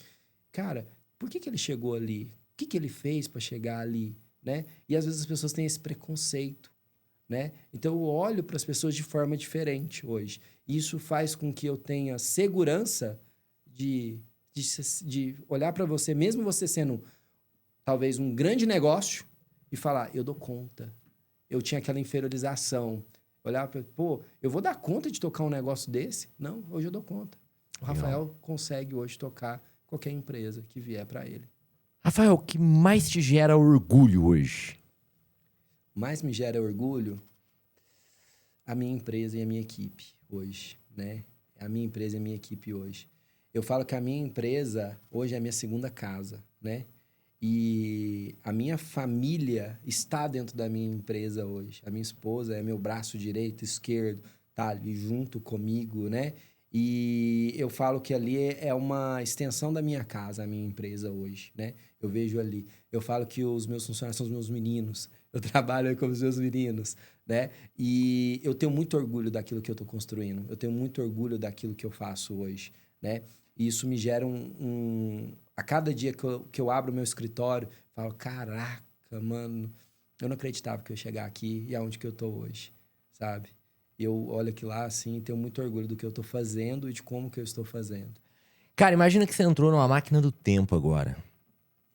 cara, por que ele chegou ali? O que ele fez para chegar ali? Né? E às vezes as pessoas têm esse preconceito, né? Então eu olho para as pessoas de forma diferente hoje. Isso faz com que eu tenha segurança de olhar para você, mesmo você sendo talvez um grande negócio, e falar, eu dou conta. Eu tinha aquela inferiorização. Olhar para, eu vou dar conta de tocar um negócio desse? Não, hoje eu dou conta. O Rafael consegue hoje tocar qualquer empresa que vier para ele. Rafael, o que mais te gera orgulho hoje? mais me gera orgulho a minha empresa e a minha equipe hoje, né? A minha empresa e a minha equipe hoje. Eu falo que a minha empresa hoje é a minha segunda casa, né? E a minha família está dentro da minha empresa hoje. A minha esposa é meu braço direito, esquerdo, tá ali junto comigo, né? E eu falo que ali é uma extensão da minha casa, a minha empresa hoje, né? Eu vejo ali. Eu falo que os meus funcionários são os meus meninos. Eu trabalho com os meus meninos, né? E eu tenho muito orgulho daquilo que eu estou construindo. Eu tenho muito orgulho daquilo que eu faço hoje, né? E isso me gera A cada dia que eu abro o meu escritório, eu falo, caraca, mano, eu não acreditava que eu ia chegar aqui e aonde que eu tô hoje, sabe? Eu olho aqui lá, assim, tenho muito orgulho do que eu tô fazendo e de como que eu estou fazendo. Cara, imagina que você entrou numa máquina do tempo agora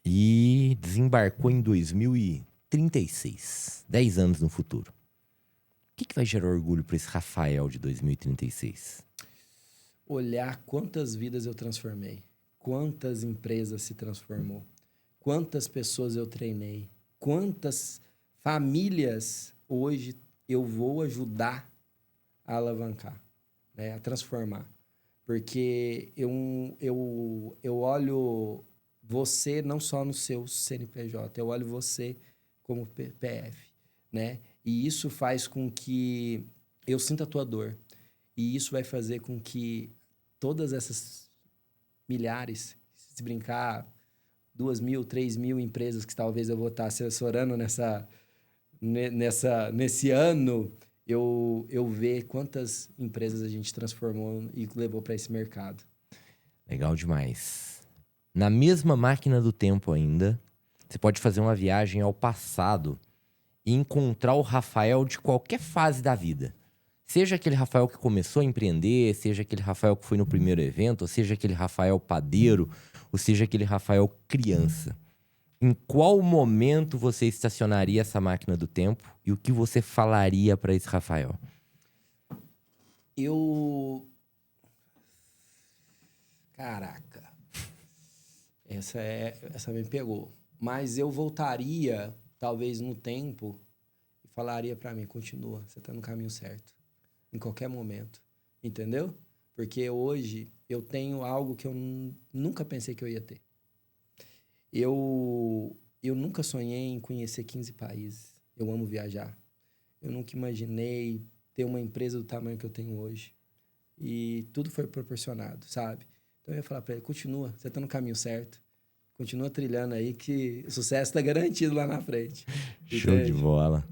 e desembarcou em 2036, 10 anos no futuro. O que vai gerar orgulho para esse Rafael de 2036? Olhar quantas vidas eu transformei, quantas empresas se transformou, quantas pessoas eu treinei, quantas famílias hoje eu vou ajudar a alavancar, né? A transformar. Porque eu olho você não só no seu CNPJ, eu olho você como PF, né? E isso faz com que eu sinta a tua dor. E isso vai fazer com que todas essas milhares, se brincar, 2.000, 3.000 empresas que talvez eu vou estar assessorando nesse ano, eu ver quantas empresas a gente transformou e levou para esse mercado. Legal demais. Na mesma máquina do tempo ainda, você pode fazer uma viagem ao passado e encontrar o Rafael de qualquer fase da vida. Seja aquele Rafael que começou a empreender, seja aquele Rafael que foi no primeiro evento, ou seja aquele Rafael padeiro, ou seja aquele Rafael criança. Em qual momento você estacionaria essa máquina do tempo e o que você falaria para esse Rafael? Caraca. Essa me pegou. Mas eu voltaria, talvez, no tempo e falaria para mim, continua, você tá no caminho certo. Em qualquer momento. Entendeu? Porque hoje eu tenho algo que eu nunca pensei que eu ia ter. Eu nunca sonhei em conhecer 15 países. Eu amo viajar. Eu nunca imaginei ter uma empresa do tamanho que eu tenho hoje. E tudo foi proporcionado, sabe? Então eu ia falar para ele, continua, você tá no caminho certo. Continua trilhando aí que o sucesso tá garantido lá na frente. Show de bola.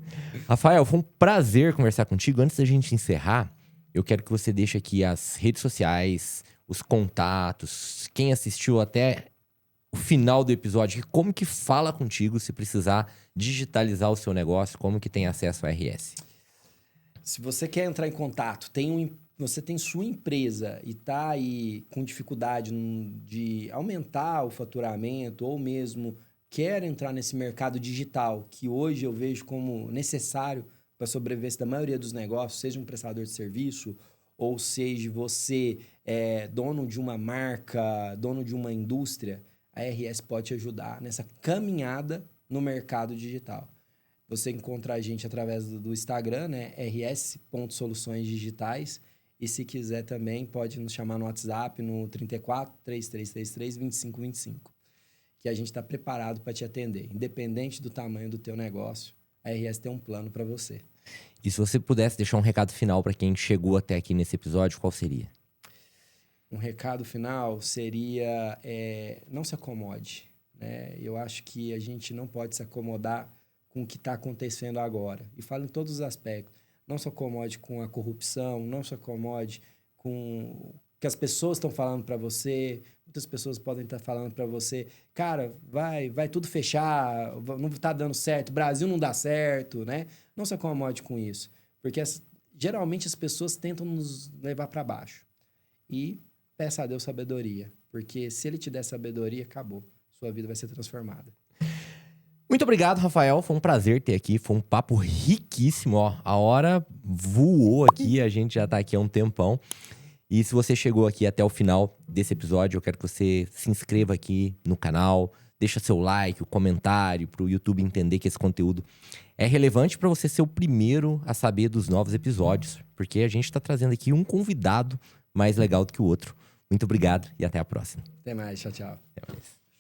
Rafael, foi um prazer conversar contigo. Antes da gente encerrar, eu quero que você deixe aqui as redes sociais, os contatos, quem assistiu até o final do episódio, como que fala contigo se precisar digitalizar o seu negócio, como que tem acesso ao RS. Se você quer entrar em contato, você tem sua empresa e está aí com dificuldade de aumentar o faturamento ou mesmo quer entrar nesse mercado digital, que hoje eu vejo como necessário para a sobrevivência da maioria dos negócios, seja um prestador de serviço ou seja você dono de uma marca, dono de uma indústria, a RS pode te ajudar nessa caminhada no mercado digital. Você encontra a gente através do Instagram, né? rs.soluçõesdigitais. E se quiser também, pode nos chamar no WhatsApp no 34 3333 2525. Que a gente está preparado para te atender. Independente do tamanho do teu negócio, a RS tem um plano para você. E se você pudesse deixar um recado final para quem chegou até aqui nesse episódio, qual seria? Um recado final seria não se acomode, né? Eu acho que a gente não pode se acomodar com o que está acontecendo agora. E falo em todos os aspectos. Não se acomode com a corrupção, não se acomode com o que as pessoas estão falando para você. Muitas pessoas podem estar falando para você, cara, vai tudo fechar, não está dando certo, o Brasil não dá certo, né? Não se acomode com isso. Porque geralmente as pessoas tentam nos levar para baixo. E peça a Deus sabedoria. Porque se Ele te der sabedoria, acabou. Sua vida vai ser transformada. Muito obrigado, Rafael. Foi um prazer ter aqui. Foi um papo riquíssimo. Ó, a hora voou aqui. A gente já tá aqui há um tempão. E se você chegou aqui até o final desse episódio, eu quero que você se inscreva aqui no canal, deixa seu like, o comentário, para o YouTube entender que esse conteúdo é relevante para você ser o primeiro a saber dos novos episódios, porque a gente está trazendo aqui um convidado mais legal do que o outro. Muito obrigado e até a próxima. Até mais, tchau, tchau. Até mais.